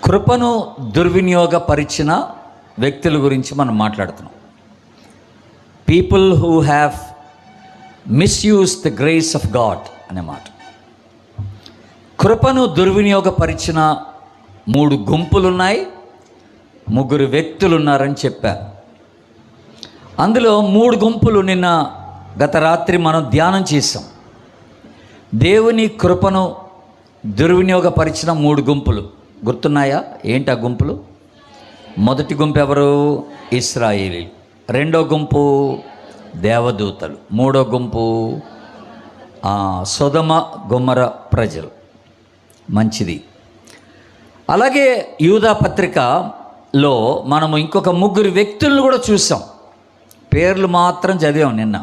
కృపను దుర్వినియోగపరిచిన వ్యక్తుల గురించి మనం మాట్లాడుతున్నాం. People who have misuse the grace of God అనే మాట. కృపను దుర్వినియోగపరిచిన 3 గుంపులున్నాయి, 3 వ్యక్తులు ఉన్నారని చెప్పాను. అందులో 3 గుంపులు నిన్న గత రాత్రి మనం ధ్యానం చేసాం. దేవుని కృపను దుర్వినియోగపరిచిన 3 గుంపులు గుర్తున్నాయా? ఏంటి ఆ గుంపులు? మొదటి గుంపు ఎవరు? ఇశ్రాయేలీలు. రెండో గుంపు దేవదూతలు. మూడో గుంపు సొదొమ గొమొర్రా ప్రజలు. మంచిది. అలాగే యూదా పత్రికలో మనము ఇంకొక 3 వ్యక్తులను కూడా చూసాం. పేర్లు మాత్రం చదివాం నిన్న.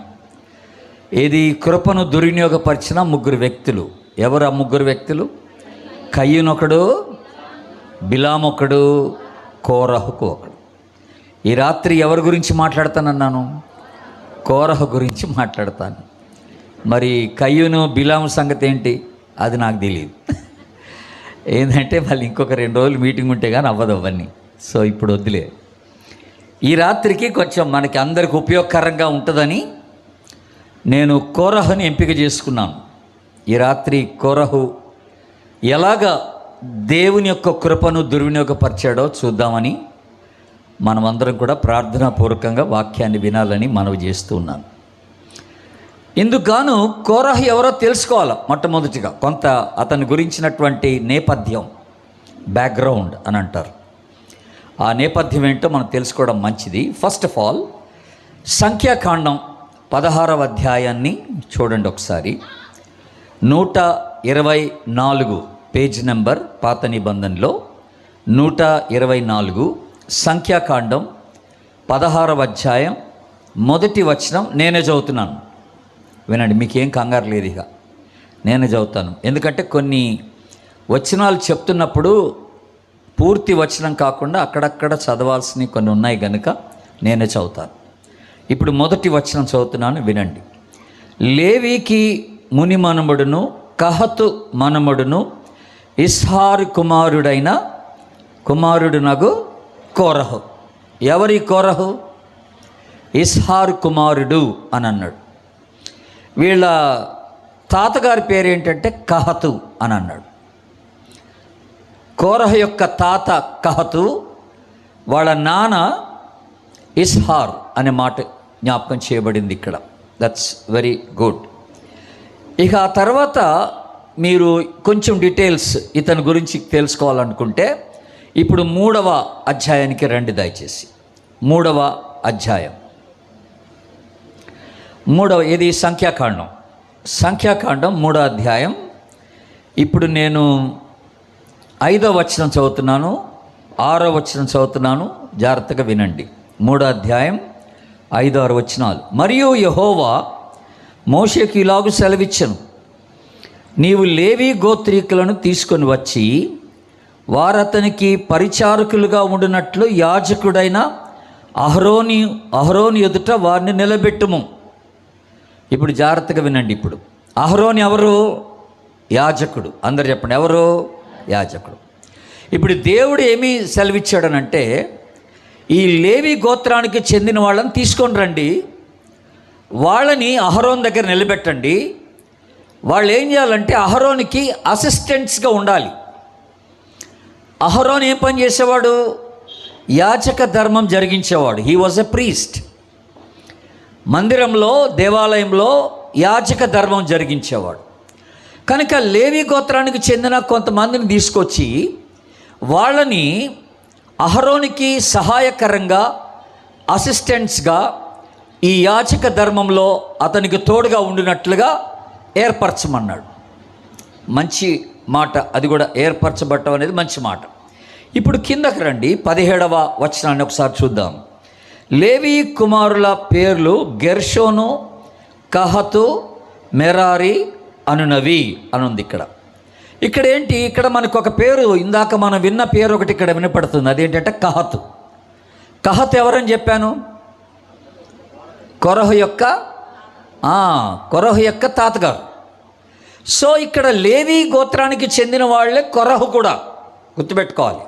ఇది కృపను దుర్వినియోగపరిచిన 3 వ్యక్తులు. ఎవరు ఆ 3 వ్యక్తులు? కయ్యూనొకడు, బిలామొకడు, కోరహుకు ఒకడు. ఈ రాత్రి ఎవరి గురించి మాట్లాడతానన్నాను? కోరహు గురించి మాట్లాడతాను. మరి కయ్యూను బిలాము సంగతి ఏంటి? అది నాకు తెలియదు. ఏంటంటే వాళ్ళు ఇంకొక 2 రోజులు మీటింగ్ ఉంటే కానీ అవ్వదు అవన్నీ. సో ఇప్పుడు వద్దులే. ఈ రాత్రికి కొంచెం మనకి అందరికి ఉపయోగకరంగా ఉంటుందని నేను కోరహుని ఎంపిక చేసుకున్నాను. ఈ రాత్రి కోరహు ఎలాగా దేవుని యొక్క కృపను దుర్వినియోగపరిచాడో చూద్దామని మనమందరం కూడా ప్రార్థనాపూర్వకంగా వాక్యాన్ని వినాలని మనవి చేస్తూ ఉన్నాను. ఇందుకు గాను కోరహు ఎవరో తెలుసుకోవాలి. మొట్టమొదటిగా కొంత అతని గురించినటువంటి నేపథ్యం, బ్యాక్గ్రౌండ్ అని అంటారు. ఆ నేపథ్యం ఏంటో మనం తెలుసుకోవడం మంచిది. ఫస్ట్ ఆఫ్ ఆల్ సంఖ్యాకాండం 16వ అధ్యాయాన్ని చూడండి ఒకసారి. 124 పేజ్ నెంబర్ పాత నిబంధనలో 124 సంఖ్యాకాండం 16వ అధ్యాయం మొదటి వచనం నేనే చదువుతున్నాను. వినండి, మీకేం కంగారు లేదు. ఇక నేనే చదువుతాను. ఎందుకంటే కొన్ని వచనాలు చెప్తున్నప్పుడు పూర్తి వచనం కాకుండా అక్కడక్కడ చదవాల్సినవి కొన్ని ఉన్నాయి కనుక నేనే చదువుతాను. ఇప్పుడు మొదటి వచనం చదువుతున్నాను, వినండి. లేవీకి ముని మనమడును కహతు మనమడును ఇస్హారు కుమారుడునగు కోరహు. ఎవరి కోరహు? ఇస్హారు కుమారుడు అని అన్నాడు. వీళ్ళ తాతగారి పేరు ఏంటంటే కహతు అని అన్నాడు. కోరహు యొక్క తాత కహతు, వాళ్ళ నాన్న ఇస్హార్ అనే మాట జ్ఞాపకం చేయబడింది ఇక్కడ. That's very good. ఇక ఆ తర్వాత మీరు కొంచెం డీటెయిల్స్ ఇతని గురించి తెలుసుకోవాలనుకుంటే ఇప్పుడు 3వ అధ్యాయానికి రండి దయచేసి. 3వ అధ్యాయం, ఇది సంఖ్యాకాండం 3వ అధ్యాయం. ఇప్పుడు నేను 5వ వచనం చదువుతున్నాను, 6వ వచనం చదువుతున్నాను. జాగ్రత్తగా వినండి. 3వ అధ్యాయం 5, 6 వచనాలు. మరియు యెహోవా మోషేకి ఇలాగు సెలవిచ్చెను, నీవు లేవీ గోత్రీకులను తీసుకొని వచ్చి వారతనికి పరిచారకులుగా ఉండినట్లు యాజకుడైన అహరోను ఎదుట వారిని నిలబెట్టుము. ఇప్పుడు జాగ్రత్తగా వినండి. ఇప్పుడు అహరోను ఎవరు? యాజకుడు. అందరు చెప్పండి, ఎవరు? యాజకుడు. ఇప్పుడు దేవుడు ఏమి సెలవిచ్చాడనంటే, ఈ లేవీ గోత్రానికి చెందిన వాళ్ళని తీసుకొని రండి, వాళ్ళని అహరోను దగ్గర నిలబెట్టండి. వాళ్ళు ఏం చేయాలంటే అహరోనికి అసిస్టెంట్స్గా ఉండాలి. అహరోను ఏం పని చేసేవాడు? యాజక ధర్మం జరిగించేవాడు. He was a priest. మందిరంలో, దేవాలయంలో యాజక ధర్మం జరిగించేవాడు. కనుక లేవీ గోత్రానికి చెందిన కొంతమందిని తీసుకొచ్చి వాళ్ళని అహరోనికి సహాయకరంగా, అసిస్టెంట్స్గా ఈ యాజక ధర్మంలో అతనికి తోడుగా ఉండినట్లుగా ఏర్పరచమన్నాడు. మంచి మాట అది కూడా, ఏర్పరచబడటం అనేది మంచి మాట. ఇప్పుడు కిందకి రండి, 17వ వచనాన్ని ఒకసారి చూద్దాం. లేవీ కుమారుల పేర్లు గెర్షోను, కహతు, మెరారి అనునవి అనుంది ఇక్కడ. ఇక్కడ ఏంటి? ఇక్కడ మనకు ఒక పేరు, ఇందాక మనం విన్న పేరు ఒకటి ఇక్కడ వినపడుతుంది. అదేంటంటే కహతు. కహతు ఎవరని చెప్పాను? కొరహు యొక్క తాతగారు. సో ఇక్కడ లేవీ గోత్రానికి చెందిన వాళ్ళే కొరహు కూడా, గుర్తుపెట్టుకోవాలి.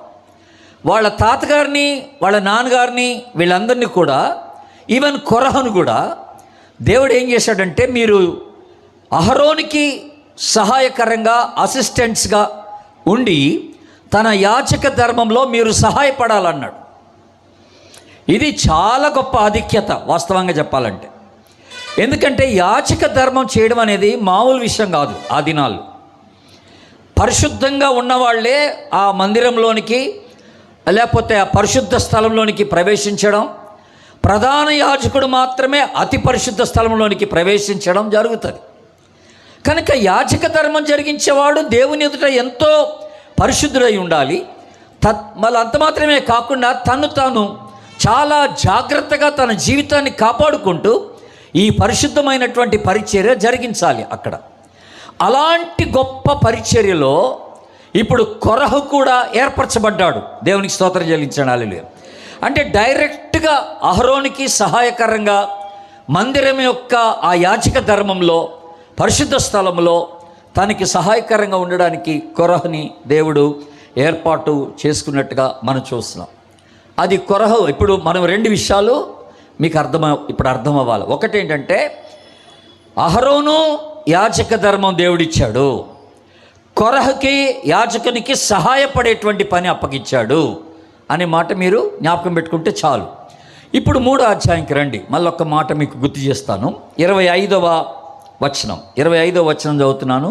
వాళ్ళ తాతగారిని, వాళ్ళ నాన్నగారిని, వీళ్ళందరినీ కూడా, ఈవెన్ కొరహను కూడా దేవుడు ఏం చేశాడంటే, మీరు అహరోనికి సహాయకరంగా అసిస్టెంట్స్గా ఉండి తన యాజక ధర్మంలో మీరు సహాయపడాలన్నాడు. ఇది చాలా గొప్ప ఆధిక్యత వాస్తవంగా చెప్పాలంటే. ఎందుకంటే యాజక ధర్మం చేయడం అనేది మామూలు విషయం కాదు. ఆ దినాల్లో పరిశుద్ధంగా ఉన్నవాళ్లే ఆ మందిరంలోనికి, లేకపోతే ఆ పరిశుద్ధ స్థలంలోనికి ప్రవేశించడం, ప్రధాన యాజకుడు మాత్రమే అతి పరిశుద్ధ స్థలంలోనికి ప్రవేశించడం జరుగుతుంది. కనుక యాజక ధర్మం జరిగించేవాడు దేవుని ఎదుట ఎంతో పరిశుద్ధుడై ఉండాలి. మళ్ళీ అంత మాత్రమే కాకుండా తను తాను చాలా జాగ్రత్తగా తన జీవితాన్ని కాపాడుకుంటూ ఈ పరిశుద్ధమైనటువంటి పరిచర్య జరిగించాలి అక్కడ. అలాంటి గొప్ప పరిచర్యలో ఇప్పుడు కొరహు కూడా ఏర్పరచబడ్డాడు. దేవునికి స్తోత్రం చెల్లించండి. హల్లెలూయా. అంటే డైరెక్ట్గా అహరోనికి సహాయకరంగా మందిరం యొక్క ఆ యాజక ధర్మంలో, పరిశుద్ధ స్థలంలో తనకి సహాయకరంగా ఉండడానికి కొరహుని దేవుడు ఏర్పాటు చేసుకున్నట్టుగా మనం చూస్తున్నాం. అది కొరహు. ఇప్పుడు మనం రెండు విషయాలు మీకు ఇప్పుడు అర్థం అవ్వాలి. ఒకటి ఏంటంటే, అహరోను యాజక ధర్మం దేవుడిచ్చాడు, కొరహుకి యాజకునికి సహాయపడేటువంటి పని అప్పగించాడు అనే మాట మీరు జ్ఞాపకం పెట్టుకుంటే చాలు. ఇప్పుడు 3వ అధ్యాయంకి రండి. మళ్ళీ ఒక మాట మీకు గుర్తు చేస్తాను. 25వ వచనం చదువుతున్నాను.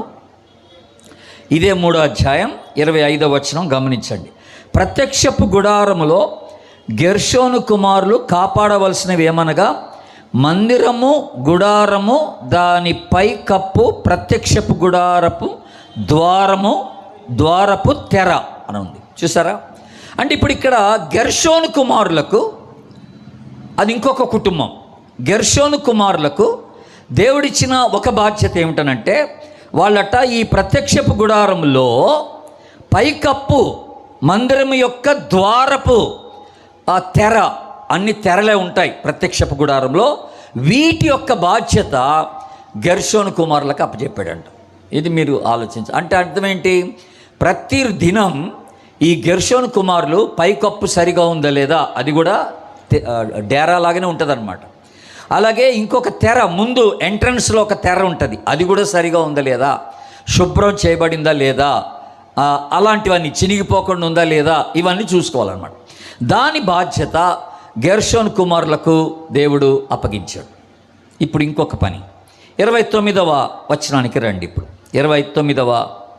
ఇదే 3వ అధ్యాయం 25వ వచనం గమనించండి. ప్రత్యక్షపు గుడారములో గెర్షోను కుమారులు కాపాడవలసినవి ఏమనగా మందిరము, గుడారము, దాని పై కప్పు, ప్రత్యక్షపు గుడారపు ద్వారపు తెర అని ఉంది. చూసారా? అంటే ఇప్పుడు ఇక్కడ గెర్షోను కుమారులకు, అది ఇంకొక కుటుంబం, గెర్షోను కుమారులకు దేవుడిచ్చిన ఒక బాధ్యత ఏమిటనంటే, వాళ్ళట ఈ ప్రత్యక్షపు గుడారంలో పైకప్పు, మందిరం యొక్క ద్వారపు ఆ తెర, అన్ని తెరలే ఉంటాయి ప్రత్యక్షపు గుడారంలో. వీటి యొక్క బాధ్యత గెర్షోను కుమారులకు అప్పచెప్పాడంట. ఇది మీరు ఆలోచించ. అంటే అర్థం ఏంటి? ప్రతి దినం ఈ గెర్షోను కుమారులు పైకప్పు సరిగా ఉందా లేదా, అది కూడా డేరా లాగానే ఉంటుంది అనమాట. అలాగే ఇంకొక తెర, ముందు ఎంట్రన్స్లో ఒక తెర ఉంటుంది, అది కూడా సరిగా ఉందా లేదా, శుభ్రం చేయబడిందా లేదా, అలాంటివన్నీ చినిగిపోకుండా ఉందా లేదా, ఇవన్నీ చూసుకోవాలన్నమాట. దాని బాధ్యత గెర్షోను కుమారులకు దేవుడు అప్పగించాడు. ఇప్పుడు ఇంకొక పని 29వ వచనానికి రండి. ఇప్పుడు 29వ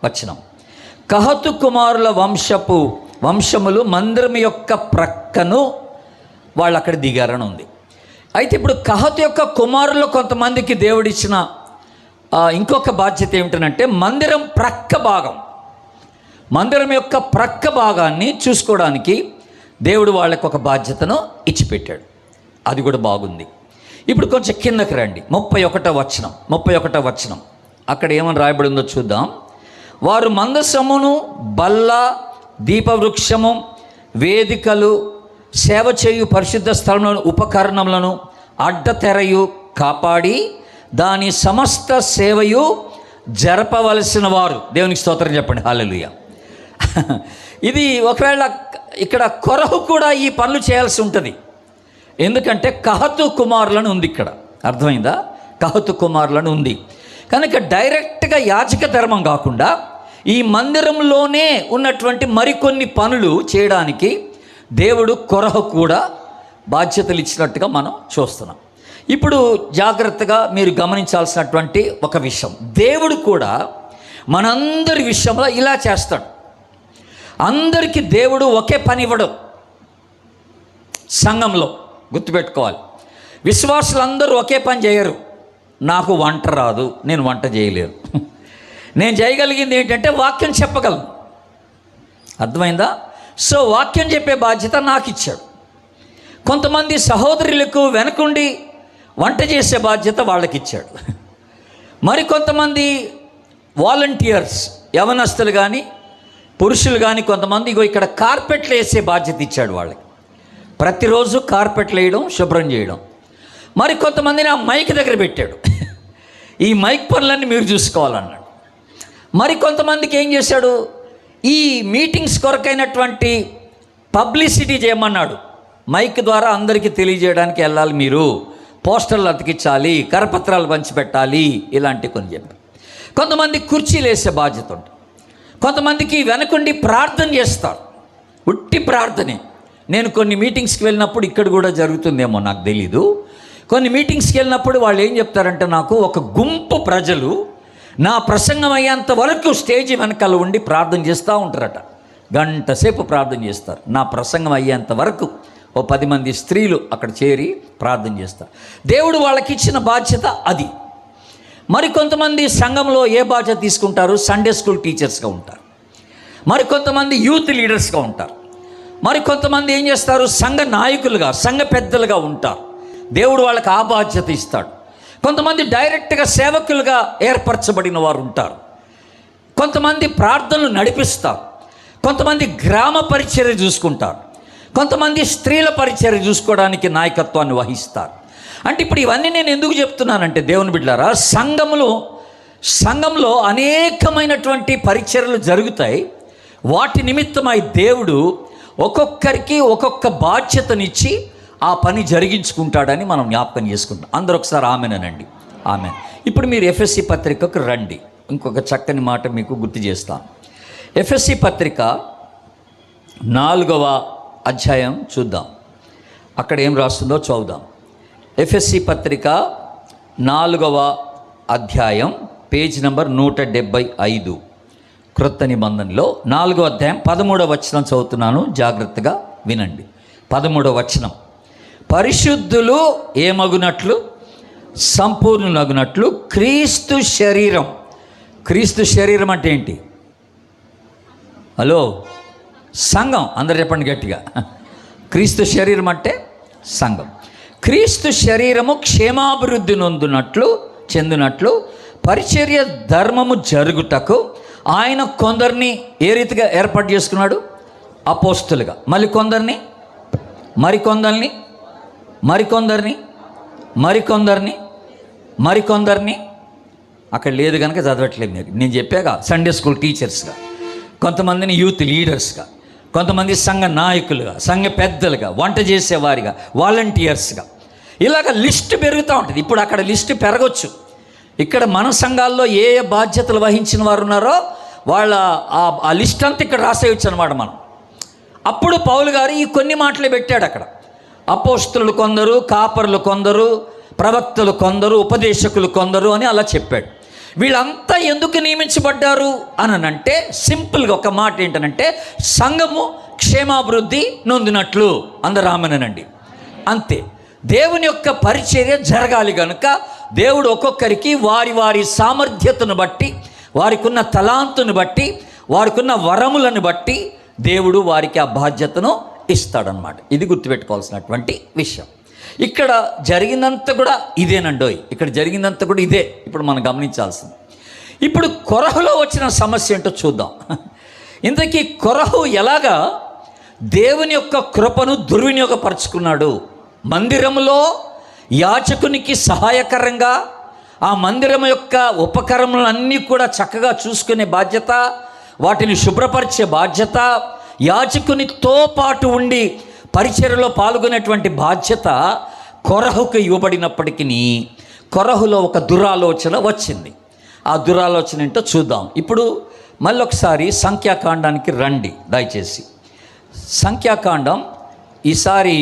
వచనం. కహతు కుమారుల వంశములు మందిరం యొక్క ప్రక్కను వాళ్ళు అక్కడ దిగారని ఉంది. అయితే ఇప్పుడు కహతు యొక్క కుమారులు కొంతమందికి దేవుడిచ్చిన ఇంకొక బాధ్యత ఏమిటంటే, మందిరం ప్రక్క భాగం, మందిరం యొక్క ప్రక్క భాగాన్ని చూసుకోవడానికి దేవుడు వాళ్ళకు ఒక బాధ్యతను ఇచ్చిపెట్టాడు. అది కూడా బాగుంది. ఇప్పుడు కొంచెం కిందకి రండి. 31వ వచనం అక్కడ ఏమని రాయబడిందో చూద్దాం. వారు మందసమును, బల్ల, దీపవృక్షము, వేదికలు, సేవ చేయు పరిశుద్ధ స్థలములను, ఉపకరణములను, అడ్డతెరయు కాపాడి దాని సమస్త సేవయు జరపవలసిన వారు. దేవునికి స్తోత్రం చెప్పండి. హల్లెలూయా. ఇది ఒకవేళ ఇక్కడ కొరహు కూడా ఈ పనులు చేయాల్సి ఉంటుంది. ఎందుకంటే కహతు కుమారులను ఉంది ఇక్కడ. అర్థమైందా? కహతు కుమారులను ఉంది కనుక డైరెక్ట్గా యాజక ధర్మం కాకుండా ఈ మందిరంలోనే ఉన్నటువంటి మరికొన్ని పనులు చేయడానికి దేవుడు కొరహు కూడా బాధ్యతలు ఇచ్చినట్టుగా మనం చూస్తున్నాం. ఇప్పుడు జాగ్రత్తగా మీరు గమనించాల్సినటువంటి ఒక విషయం, దేవుడు కూడా మనందరి విషయంలో ఇలా చేస్తాడు. అందరికీ దేవుడు ఒకే పని ఇవ్వడు. సంఘంలో గుర్తుపెట్టుకోవాలి, విశ్వాసులందరూ ఒకే పని చేయరు. నాకు వంట రాదు, నేను వంట చేయలేను. నేను చేయగలిగింది ఏంటంటే వాక్యం చెప్పగలను. అర్థమైందా? సో వాక్యం చెప్పే బాధ్యత నాకు ఇచ్చాడు. కొంతమంది సహోదరులకు వెనకుండి వంట చేసే బాధ్యత వాళ్ళకి ఇచ్చాడు. మరి కొంతమంది వాలంటీర్స్, యవనస్తులు కానీ పురుషులు కానీ కొంతమంది ఇక్కడ కార్పెట్లు వేసే బాధ్యత ఇచ్చాడు వాళ్ళకి. ప్రతిరోజు కార్పెట్లు వేయడం, శుభ్రం చేయడం. మరి కొంతమందిని ఆ మైక్ దగ్గర పెట్టాడు. ఈ మైక్ పనులన్నీ మీరు చూసుకోవాలన్నాడు. మరి కొంతమందికి ఏం చేశాడు, ఈ మీటింగ్స్ కొరకైనటువంటి పబ్లిసిటీ చేయమన్నాడు. మైక్ ద్వారా అందరికీ తెలియజేయడానికి వెళ్ళాలి, మీరు పోస్టర్లు అతికించాలి, కరపత్రాలు పంచిపెట్టాలి, ఇలాంటి కొన్ని చెప్పి. కొంతమంది కుర్చీలు వేసే బాధ్యత ఉంటుంది. కొంతమందికి వెనకుండి ప్రార్థన చేస్తారు, ఉట్టి ప్రార్థనే. నేను కొన్ని మీటింగ్స్కి వెళ్ళినప్పుడు, ఇక్కడ కూడా జరుగుతుందేమో నాకు తెలీదు, కొన్ని మీటింగ్స్కి వెళ్ళినప్పుడు వాళ్ళు ఏం చెప్తారంటే, నాకు ఒక గుంపు ప్రజలు నా ప్రసంగం అయ్యేంత వరకు స్టేజ్ వెనకాల ఉండి ప్రార్థన చేస్తూ ఉంటారట. గంట సేపు ప్రార్థన చేస్తారు. నా ప్రసంగం అయ్యేంత వరకు ఓ 10 మంది స్త్రీలు అక్కడ చేరి ప్రార్థన చేస్తారు. దేవుడు వాళ్ళకి ఇచ్చిన బాధ్యత అది. మరి కొంతమంది సంఘంలో ఏ బాధ్యత తీసుకుంటారు? సండే స్కూల్ టీచర్స్గా ఉంటారు. మరి కొంతమంది యూత్ లీడర్స్గా ఉంటారు. మరి కొంతమంది ఏం చేస్తారు? సంఘ నాయకులుగా, సంఘ పెద్దలుగా ఉంటారు. దేవుడు వాళ్ళకి ఆ బాధ్యత ఇస్తాడు. కొంతమంది డైరెక్ట్గా సేవకులుగా ఏర్పరచబడిన వారు ఉంటారు. కొంతమంది ప్రార్థనలు నడిపిస్తారు. కొంతమంది గ్రామ పరిచర్య చూసుకుంటారు. కొంతమంది స్త్రీల పరిచర్య చూసుకోవడానికి నాయకత్వాన్ని వహిస్తారు. అంటే ఇప్పుడు ఇవన్నీ నేను ఎందుకు చెప్తున్నానంటే, దేవుని బిడ్డలారా, సంఘంలో అనేకమైనటువంటి పరిచర్యలు జరుగుతాయి. వాటి నిమిత్తమై దేవుడు ఒక్కొక్కరికి ఒక్కొక్క బాధ్యతనిచ్చి ఆ పని జరిగించుకుంటాడని మనం జ్ఞాపకం చేసుకుంటాం. అందరూ ఒకసారి ఆమెనండి, ఆమె. ఇప్పుడు మీరు ఎఫ్ఎస్సి పత్రికకు రండి. ఇంకొక చక్కని మాట మీకు గుర్తు చేస్తాను. ఎఫ్ఎస్సి పత్రిక 4వ అధ్యాయం చూద్దాం. అక్కడ ఏం రాస్తుందో చూద్దాం. ఎఫ్ఎస్సి పత్రిక 4వ అధ్యాయం, పేజ్ నెంబర్ 175, క్రొత్త నిబంధనలో 4వ అధ్యాయం 13వ వచనం చదువుతున్నాను, జాగ్రత్తగా వినండి. 13వ వచనం, పరిశుద్ధులు ఏమగునట్లు, సంపూర్ణులగునట్లు క్రీస్తు శరీరం. క్రీస్తు శరీరం అంటే ఏంటి? హలో, సంఘం. అందరు చెప్పండి గట్టిగా. క్రీస్తు శరీరం అంటే సంఘం. క్రీస్తు శరీరము క్షేమాభివృద్ధి చెందినట్లు పరిచర్య ధర్మము జరుగుటకు ఆయన కొందరిని ఏ రీతిగా ఏర్పాటు చేసుకున్నాడు? అపోస్తులుగా. మరికొందరిని అక్కడ లేదు కనుక చదవట్లేదు మీరు. నేను చెప్పాక సండే స్కూల్ టీచర్స్గా, కొంతమందిని యూత్ లీడర్స్గా, కొంతమంది సంఘ నాయకులుగా, సంఘ పెద్దలుగా, వంట చేసేవారిగా, వాలంటీర్స్గా, ఇలాగ లిస్ట్ పెరుగుతూ ఉంటుంది. ఇప్పుడు అక్కడ లిస్ట్ పెరగచ్చు. ఇక్కడ మన సంఘాల్లో ఏ ఏ బాధ్యతలు వహించిన వారు ఉన్నారో వాళ్ళ ఆ లిస్ట్ అంతా ఇక్కడ రాసేయచ్చు అనమాట మనం. అప్పుడు పౌలు గారు ఈ కొన్ని మాటలు పెట్టాడు అక్కడ. అపోస్తలులు కొందరు, కాపరులు కొందరు, ప్రవక్తలు కొందరు, ఉపదేశకులు కొందరు అని అలా చెప్పాడు. వీళ్ళంతా ఎందుకు నియమించబడ్డారు అనంటే, సింపుల్గా ఒక మాట ఏంటనంటే, సంఘము క్షేమాభివృద్ధి నొందినట్లు. అందరూ ఆమెనండి, అంతే. దేవుని యొక్క పరిచర్య జరగాలి కనుక దేవుడు ఒక్కొక్కరికి వారి వారి సామర్థ్యతను బట్టి, వారికి ఉన్న తలాంతును బట్టి, వారికి ఉన్న వరములను బట్టి దేవుడు వారికి ఆ బాధ్యతను ఇస్తాడనమాట. ఇది గుర్తుపెట్టుకోవాల్సినటువంటి విషయం. ఇక్కడ జరిగిందంతా కూడా ఇదేనండోయ్. ఇక్కడ జరిగిందంతా కూడా ఇదే ఇప్పుడు మనం గమనించాల్సింది. ఇప్పుడు కొరహులో వచ్చిన సమస్య ఏంటో చూద్దాం. ఇంతకీ కొరహు ఎలాగా దేవుని యొక్క కృపను దుర్వినియోగపరుచుకున్నాడు? మందిరంలో యాజకునికి సహాయకరంగా ఆ మందిరం యొక్క ఉపకరణములన్నీ కూడా చక్కగా చూసుకునే బాధ్యత, వాటిని శుభ్రపరిచే బాధ్యత, యాజకునితో పాటు ఉండి పరిచర్యలో పాల్గొనేటువంటి బాధ్యత కొరహుకు ఇవ్వబడినప్పటికీ కొరహులో ఒక దురాలోచన వచ్చింది. ఆ దురాలోచన ఏంటో చూద్దాం. ఇప్పుడు మళ్ళీ ఒకసారి సంఖ్యాకాండానికి రండి దయచేసి. సంఖ్యాకాండం ఈసారి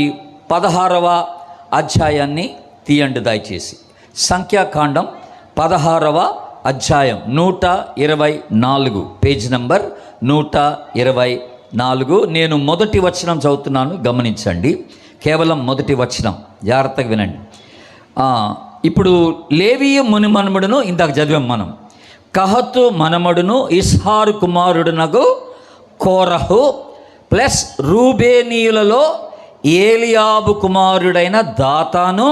16వ అధ్యాయాన్ని తీయండి దయచేసి. సంఖ్యాకాండం 16వ అధ్యాయం 124, పేజ్ నెంబర్ 124. నేను మొదటి వచనం చదువుతున్నాను, గమనించండి. కేవలం మొదటి వచనం, జాగ్రత్తగా వినండి. ఇప్పుడు లేవీయ మునిమనుమడును ఇందాక చదివాం మనం. కహతు మనమడును ఇస్హారు కుమారుడునగు కోరహు ప్లస్ రూబేనీయులలో ఏలియాబు కుమారులైన దాతాను,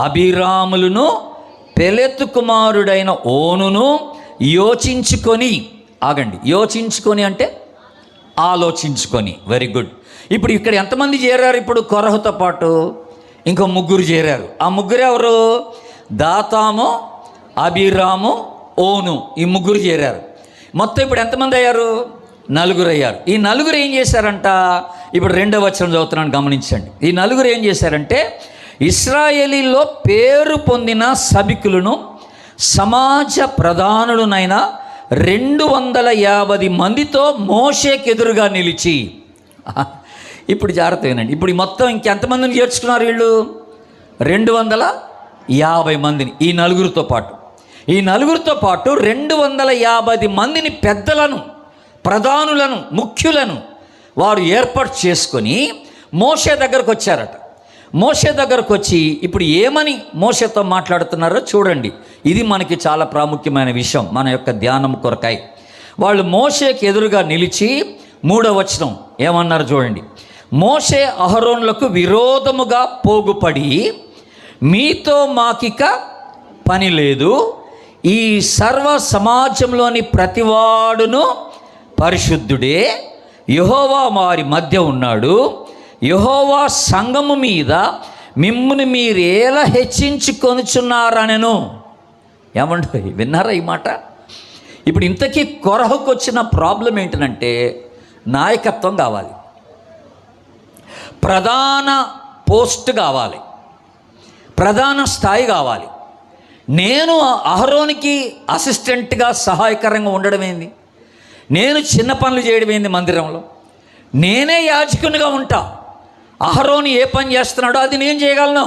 అభిరాములను, పెలెతు కుమారుడైన ఓనును యోచించుకొని, ఆగండి, యోచించుకొని అంటే ఆలోచించుకొని. Very good. ఇప్పుడు ఇక్కడ ఎంతమంది చేరారు? ఇప్పుడు కొరహుతో పాటు ఇంకో 3 చేరారు. ఆ 3 ఎవరు? దాతాము, అభిరాము, ఓను. ఈ 3 చేరారు. మొత్తం ఇప్పుడు ఎంతమంది అయ్యారు? నలుగురు అయ్యారు. ఈ నలుగురు ఏం చేశారంట? ఇప్పుడు 2వ వచనం చదువుతున్నాను, గమనించండి. ఈ నలుగురు ఏం చేశారంటే, ఇశ్రాయేలీలో పేరు పొందిన సభికులను సమాజ ప్రధానులనైన 250 మందితో మోషేకి ఎదురుగా నిలిచి, ఇప్పుడు జాగ్రత్త వినండి, ఇప్పుడు మొత్తం ఇంకెంతమందిని చేర్చుకున్నారు వీళ్ళు? 250 మందిని. ఈ నలుగురితో పాటు 250 మందిని పెద్దలను, ప్రధానులను, ముఖ్యులను వారు ఏర్పాటు చేసుకొని మోషే దగ్గరకు వచ్చారట. మోషే దగ్గరకు వచ్చి ఇప్పుడు ఏమని మోషేతో మాట్లాడుతున్నారో చూడండి. ఇది మనకి చాలా ప్రాముఖ్యమైన విషయం మన యొక్క ధ్యానం కొరకై. వాళ్ళు మోషేకి ఎదురుగా నిలిచి 3వ వచనం ఏమన్నారు చూడండి. మోషే అహరోనులకు విరోధముగా పోగుపడి, మీతో మాకిక పని లేదు, ఈ సర్వ సమాజంలోని ప్రతివాడును పరిశుద్ధుడే, యెహోవా వారి మధ్య ఉన్నాడు, యెహోవా సంఘము మీద మిమ్ముని మీరు ఎలా హెచ్చించుకొనుచున్నారనెను. ఏమంటారు? విన్నారా ఈ మాట? ఇప్పుడు ఇంతకీ కొరహకు వచ్చిన ప్రాబ్లం ఏంటంటే, నాయకత్వం కావాలి, ప్రధాన పోస్ట్ కావాలి, ప్రధాన స్థాయి కావాలి. నేను అహరోనికి అసిస్టెంట్గా సహాయకరంగా ఉండడం ఏంది? నేను చిన్న పనులు చేయడం ఏంది? మందిరంలో నేనే యాజకునిగా ఉంటా. అహరోను ఏ పని చేస్తున్నాడో అది నేను చేయగలను.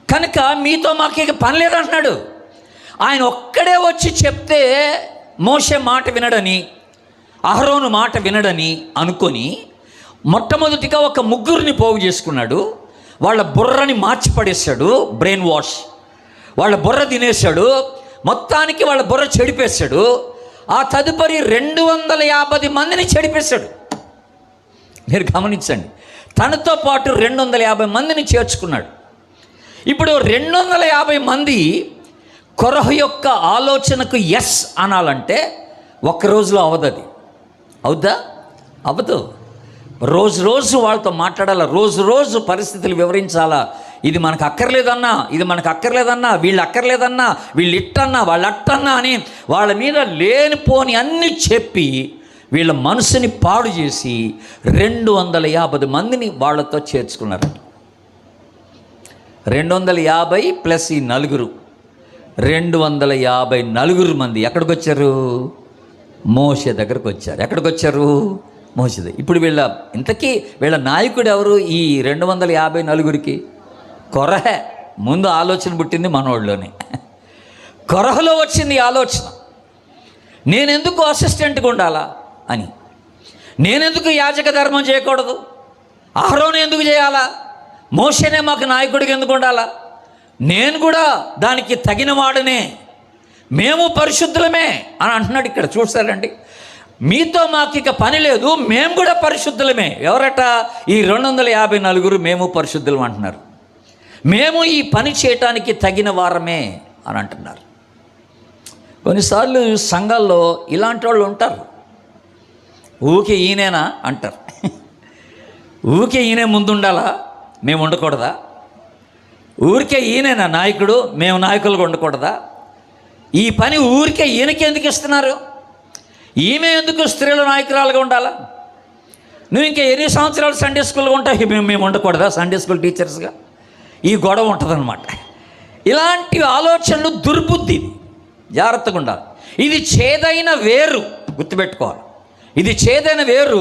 కనుక మీతో మాకు ఇక పని లేదంటున్నాడు. ఆయన ఒక్కడే వచ్చి చెప్తే మోషే మాట వినడని, అహరోను మాట వినడని అనుకొని మొట్టమొదటిగా ఒక ముగ్గురిని పోగు చేసుకున్నాడు. వాళ్ళ బుర్రని మార్చిపడేశాడు, బ్రెయిన్ వాష్. వాళ్ళ బుర్ర తినేశాడు, మొత్తానికి వాళ్ళ బుర్ర చెడిపేశాడు. ఆ తదుపరి 250 మందిని చెడిపేశాడు. మీరు గమనించండి, తనతో పాటు 250 మందిని చేర్చుకున్నాడు. ఇప్పుడు 250 మంది కొరహు యొక్క ఆలోచనకు ఎస్ అనాలంటే ఒక్క రోజులో అవదు. అది అవుద్దా? అవ్వదు. రోజు వాళ్ళతో మాట్లాడాలా, రోజు పరిస్థితులు వివరించాలా. ఇది మనకు అక్కర్లేదన్నా, ఇది మనకు అక్కర్లేదన్నా, వీళ్ళు అక్కర్లేదన్నా, వీళ్ళు ఇట్టన్నా, వాళ్ళు అట్టన్నా అని వాళ్ళ మీద లేనిపోని అన్నీ చెప్పి వీళ్ళ మనసుని పాడు చేసి 250 మందిని వాళ్ళతో చేర్చుకున్నారు. 250 ప్లస్ ఈ నలుగురు, 250 మంది ఎక్కడికి వచ్చారు? మోషే దగ్గరకు వచ్చారు. ఎక్కడికి వచ్చారు? మోషే. ఇప్పుడు ఇంతకీ వీళ్ళ నాయకుడు ఎవరు? ఈ 250 కొరహే. ముందు ఆలోచన పుట్టింది మనోళ్ళలోనే. కొరహలో వచ్చింది ఆలోచన, నేనెందుకు అసిస్టెంట్గా ఉండాలా అని, నేనెందుకు యాజక ధర్మం చేయకూడదు, అహరోను ఎందుకు చేయాలా, మోషేనే మాకు నాయకుడికి ఎందుకు ఉండాలా, నేను కూడా దానికి తగిన వాడనే, మేము పరిశుద్ధులమే అని అంటున్నాడు. ఇక్కడ చూస్తారండి, మీతో మాకు ఇక పని లేదు, మేము కూడా పరిశుద్ధులమే. ఎవరట? ఈ 250 మేము పరిశుద్ధులం అంటున్నారు. మేము ఈ పని చేయటానికి తగిన వారమే అని అంటున్నారు. కొన్నిసార్లు సంఘాల్లో ఇలాంటి వాళ్ళు ఉంటారు. ఊకే ఈయనేనా అంటారు. ఊకే ఈయనే ముందుండాలా, మేము ఉండకూడదా? ఊరికే ఈయనేనా నాయకుడు, మేము నాయకులుగా ఉండకూడదా? ఈ పని ఊరికే ఈయనకి ఎందుకు ఇస్తున్నారు? ఈమె ఎందుకు స్త్రీల నాయకురాలుగా ఉండాలా? నువ్వు ఇంకా ఎన్ని సంవత్సరాలు సండే స్కూల్గా ఉంటావు, మేము ఉండకూడదా సండే స్కూల్ టీచర్స్గా? ఈ గొడవ ఉంటుందన్నమాట. ఇలాంటి ఆలోచనలు దుర్బుద్ధి. జాగ్రత్తగా ఉండాలి. ఇది చేదైన వేరు, గుర్తుపెట్టుకోవాలి. ఇది చేదైన వేరు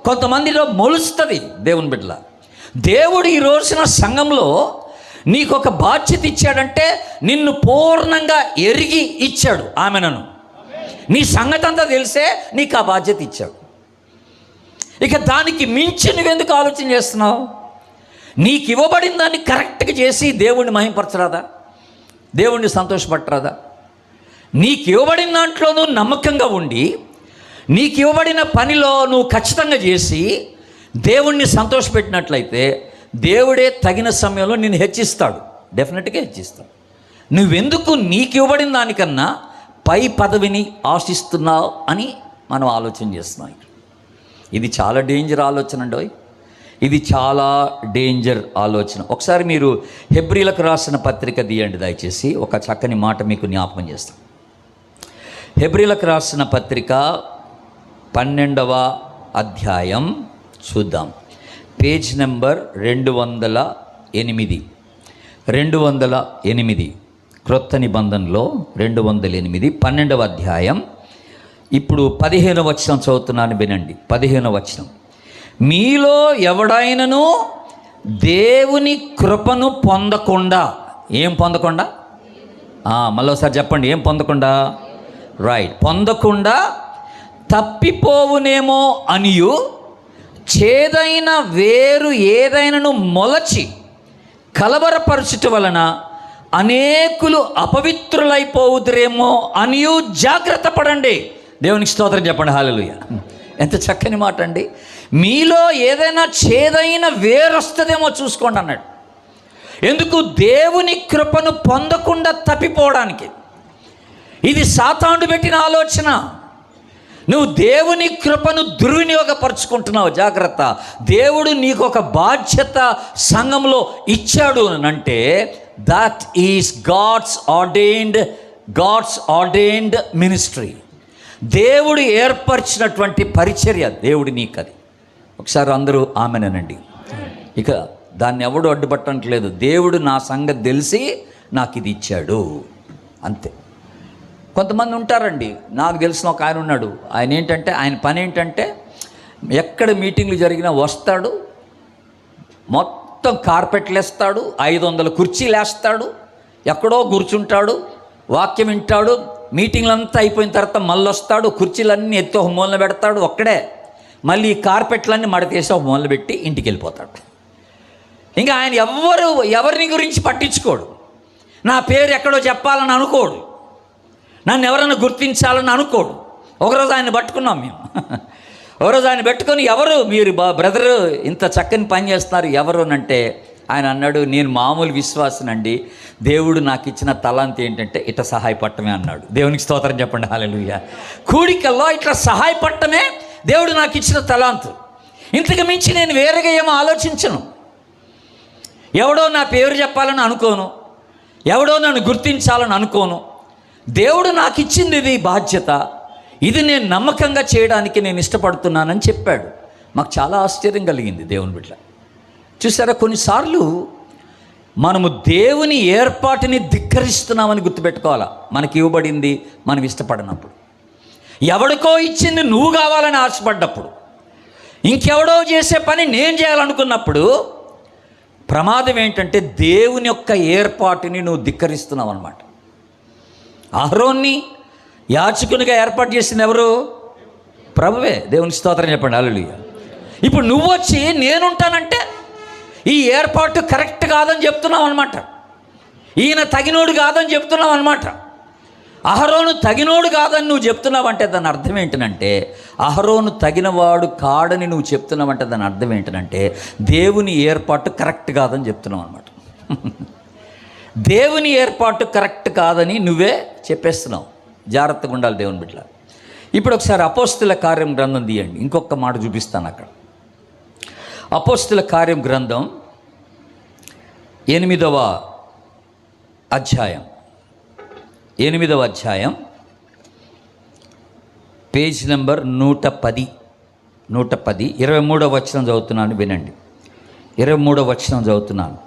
కొంతమందిలో మొలుస్తుంది. దేవుని బిడ్డల, దేవుడు ఈ రోజున సంఘంలో నీకు ఒక బాధ్యత ఇచ్చాడంటే నిన్ను పూర్ణంగా ఎరిగి ఇచ్చాడు. ఆమెనను నీ సంగతి అంతా తెలిసే నీకు ఆ బాధ్యత ఇచ్చాడు. ఇక దానికి మించి నువ్వెందుకు ఆలోచన చేస్తున్నావు? నీకు ఇవ్వబడిన దాన్ని కరెక్ట్గా చేసి దేవుణ్ణి మహింపరచరాదా? దేవుణ్ణి సంతోషపట్టరాదా? నీకు ఇవ్వబడిన దాంట్లో నువ్వు నమ్మకంగా ఉండి, నీకు ఇవ్వబడిన పనిలో నువ్వు ఖచ్చితంగా చేసి దేవుణ్ణి సంతోషపెట్టినట్లయితే దేవుడే తగిన సమయంలో నిన్ను హెచ్చిస్తాడు. డెఫినెట్గా హెచ్చిస్తాడు. నువ్వెందుకు నీకు ఇవ్వబడిన దానికన్నా పై పదవిని ఆశిస్తున్నావు అని మనం ఆలోచన చేస్తున్నాం. ఇది చాలా డేంజర్ ఆలోచన అండి. ఇది చాలా డేంజర్ ఆలోచన. ఒకసారి మీరు హెబ్రీలకు రాసిన పత్రిక తీయండి దయచేసి. ఒక చక్కని మాట మీకు జ్ఞాపకం చేస్తాం. హెబ్రీలకు రాసిన పత్రిక 12వ అధ్యాయం చూద్దాం. Page number 208. 208 క్రొత్త నిబంధనలో 208 12వ అధ్యాయం. ఇప్పుడు 15వ వచనం చదువుతున్నాను, వినండి. 15వ వచనం, మీలో ఎవడైనను దేవుని కృపను పొందకుండా, ఏం పొందకుండా, మళ్ళీసారి చెప్పండి, ఏం పొందకుండా, రైట్, పొందకుండా తప్పిపోవునేమో అనియు చేదైన వేరు ఏదైనను మొలచి కలవరపరచుట వలన అనేకులు అపవిత్రులైపోవుదురేమో అనియు జాగ్రత్త పడండి. దేవునికి స్తోత్రం చెప్పండి. హల్లెలూయా. ఎంత చక్కని మాట అండి. మీలో ఏదైనా చేదైన వేరు వస్తుందేమో చూసుకోండి అన్నాడు. ఎందుకు? దేవుని కృపను పొందకుండా తప్పిపోవడానికి. ఇది సాతానుడు పెట్టిన ఆలోచన. నువ్వు దేవుని కృపను దుర్వినియోగపరుచుకుంటున్నావు, జాగ్రత్త. దేవుడు నీకు ఒక బాధ్యత సంఘంలో ఇచ్చాడు అంటే that is God's ordained ministry. దేవుడు ఏర్పరిచినటువంటి పరిచర్య, దేవుడు నీకు అది. ఒకసారి అందరూ ఆమెనండి. ఇక దాన్ని ఎవడు అడ్డుపట్టడానికి లేదు. దేవుడు నా సంగతి తెలిసి నాకు ఇది ఇచ్చాడు, అంతే. కొంతమంది ఉంటారండి, నాకు తెలిసిన ఒక ఆయన ఉన్నాడు. ఆయన పని ఏంటంటే ఎక్కడ మీటింగ్లు జరిగినా వస్తాడు, మొత్తం కార్పెట్లు వేస్తాడు, 500 కుర్చీలు వేస్తాడు, ఎక్కడో కూర్చుంటాడు, వాక్యం వింటాడు, మీటింగ్లంతా అయిపోయిన తర్వాత మళ్ళీ వస్తాడు, కుర్చీలన్నీ ఎత్తి ఒక మూలన పెడతాడు ఒక్కడే, మళ్ళీ ఈ కార్పెట్లన్నీ మడతేసి ఒక మూలన పెట్టి ఇంటికి వెళ్ళిపోతాడు. ఇంకా ఆయన ఎవరిని గురించి పట్టించుకోడు. నా పేరు ఎక్కడో చెప్పాలని అనుకోడు, నన్ను ఎవరైనా గుర్తించాలని అనుకోడు. ఒకరోజు ఆయన పట్టుకున్నాం మేము. ఒకరోజు ఆయన పెట్టుకొని, ఎవరు మీరు బ్రదరు ఇంత చక్కని పని చేస్తున్నారు ఎవరు అంటే ఆయన అన్నాడు, నేను మామూలు విశ్వాసనండి, దేవుడు నాకు ఇచ్చిన తలాంత ఏంటంటే ఇట్లా సహాయపడటమే అన్నాడు. దేవునికి స్తోత్రం చెప్పండి. హల్లెలూయా. కూడికల్లో ఇట్లా సహాయపడటమే దేవుడు నాకు ఇచ్చిన తలాంతు. ఇంతకు మించి నేను వేరేగా ఏమో ఆలోచించను. ఎవడో నా పేరు చెప్పాలని అనుకోను, ఎవడో నన్ను గుర్తించాలని అనుకోను. దేవుడు నాకు ఇచ్చింది ఇది బాధ్యత, ఇది నేను నమ్మకంగా చేయడానికి నేను ఇష్టపడుతున్నానని చెప్పాడు. మాకు చాలా ఆశ్చర్యం కలిగింది దేవుని బిడ్డ. చూసారా, కొన్నిసార్లు మనము దేవుని ఏర్పాటుని ధిక్కరిస్తున్నామని గుర్తుపెట్టుకోవాలా. మనకి ఇవ్వబడింది మనం ఇష్టపడినప్పుడు, ఎవడికో ఇచ్చింది నువ్వు కావాలని ఆశపడ్డప్పుడు, ఇంకెవడో చేసే పని నేను చేయాలనుకున్నప్పుడు ప్రమాదం ఏంటంటే దేవుని యొక్క ఏర్పాటుని నువ్వు ధిక్కరిస్తున్నావు అన్నమాట. అహరోన్ని యాజకునిగా ఏర్పాటు చేసింది ఎవరు? ప్రభువే. దేవునికి స్తోత్రం చెప్పండి. హల్లెలూయా. ఇప్పుడు నువ్వు వచ్చి నేనుంటానంటే ఈ ఏర్పాటు కరెక్ట్ కాదని చెప్తున్నావు అనమాట. ఈయన తగినోడు కాదని చెప్తున్నావు అనమాట. అహరోను తగినోడు కాదని నువ్వు చెప్తున్నావంటే దాని అర్థం ఏంటంటే, అహరోను తగినవాడు కాడని నువ్వు చెప్తున్నావంటే దాని అర్థం ఏంటంటే దేవుని ఏర్పాటు కరెక్ట్ కాదని చెప్తున్నావు అనమాట. దేవుని ఏర్పాటు కరెక్ట్ కాదని నువ్వే చెప్పేస్తున్నావు. జాగ్రత్తగా ఉండాలి దేవుని బిడ్డ. ఇప్పుడు ఒకసారి అపోస్తుల కార్యం గ్రంథం తీయండి, ఇంకొక మాట చూపిస్తాను అక్కడ. అపోస్తుల కార్యం గ్రంథం 8వ అధ్యాయం, 8వ అధ్యాయం, పేజ్ నెంబర్ 110, 23వ వచనం చదువుతున్నాను, వినండి. 23వ వచనం చదువుతున్నాను.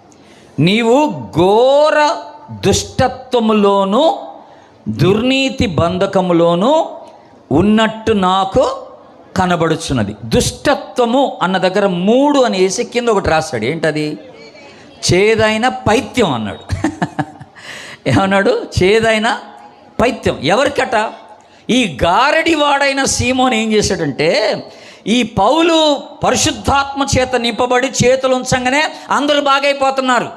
నీవు ఘోర దుష్టత్వములోను దుర్నీతి బంధకములోను ఉన్నట్టు నాకు కనబడుచున్నది. దుష్టత్వము అన్న దగ్గర 3 అని వేసి కింద ఒకటి రాస్తాడు. ఏంటది? చేదైన పైత్యం అన్నాడు. ఏమన్నాడు? చేదైన పైత్యం. ఎవరికట? ఈ గారడివాడైన సీమోను ఏం చేశాడంటే, ఈ పౌలు పరిశుద్ధాత్మ చేత నింపబడి చేతులు ఉంచంగానే అందరూ బాగైపోతున్నారు,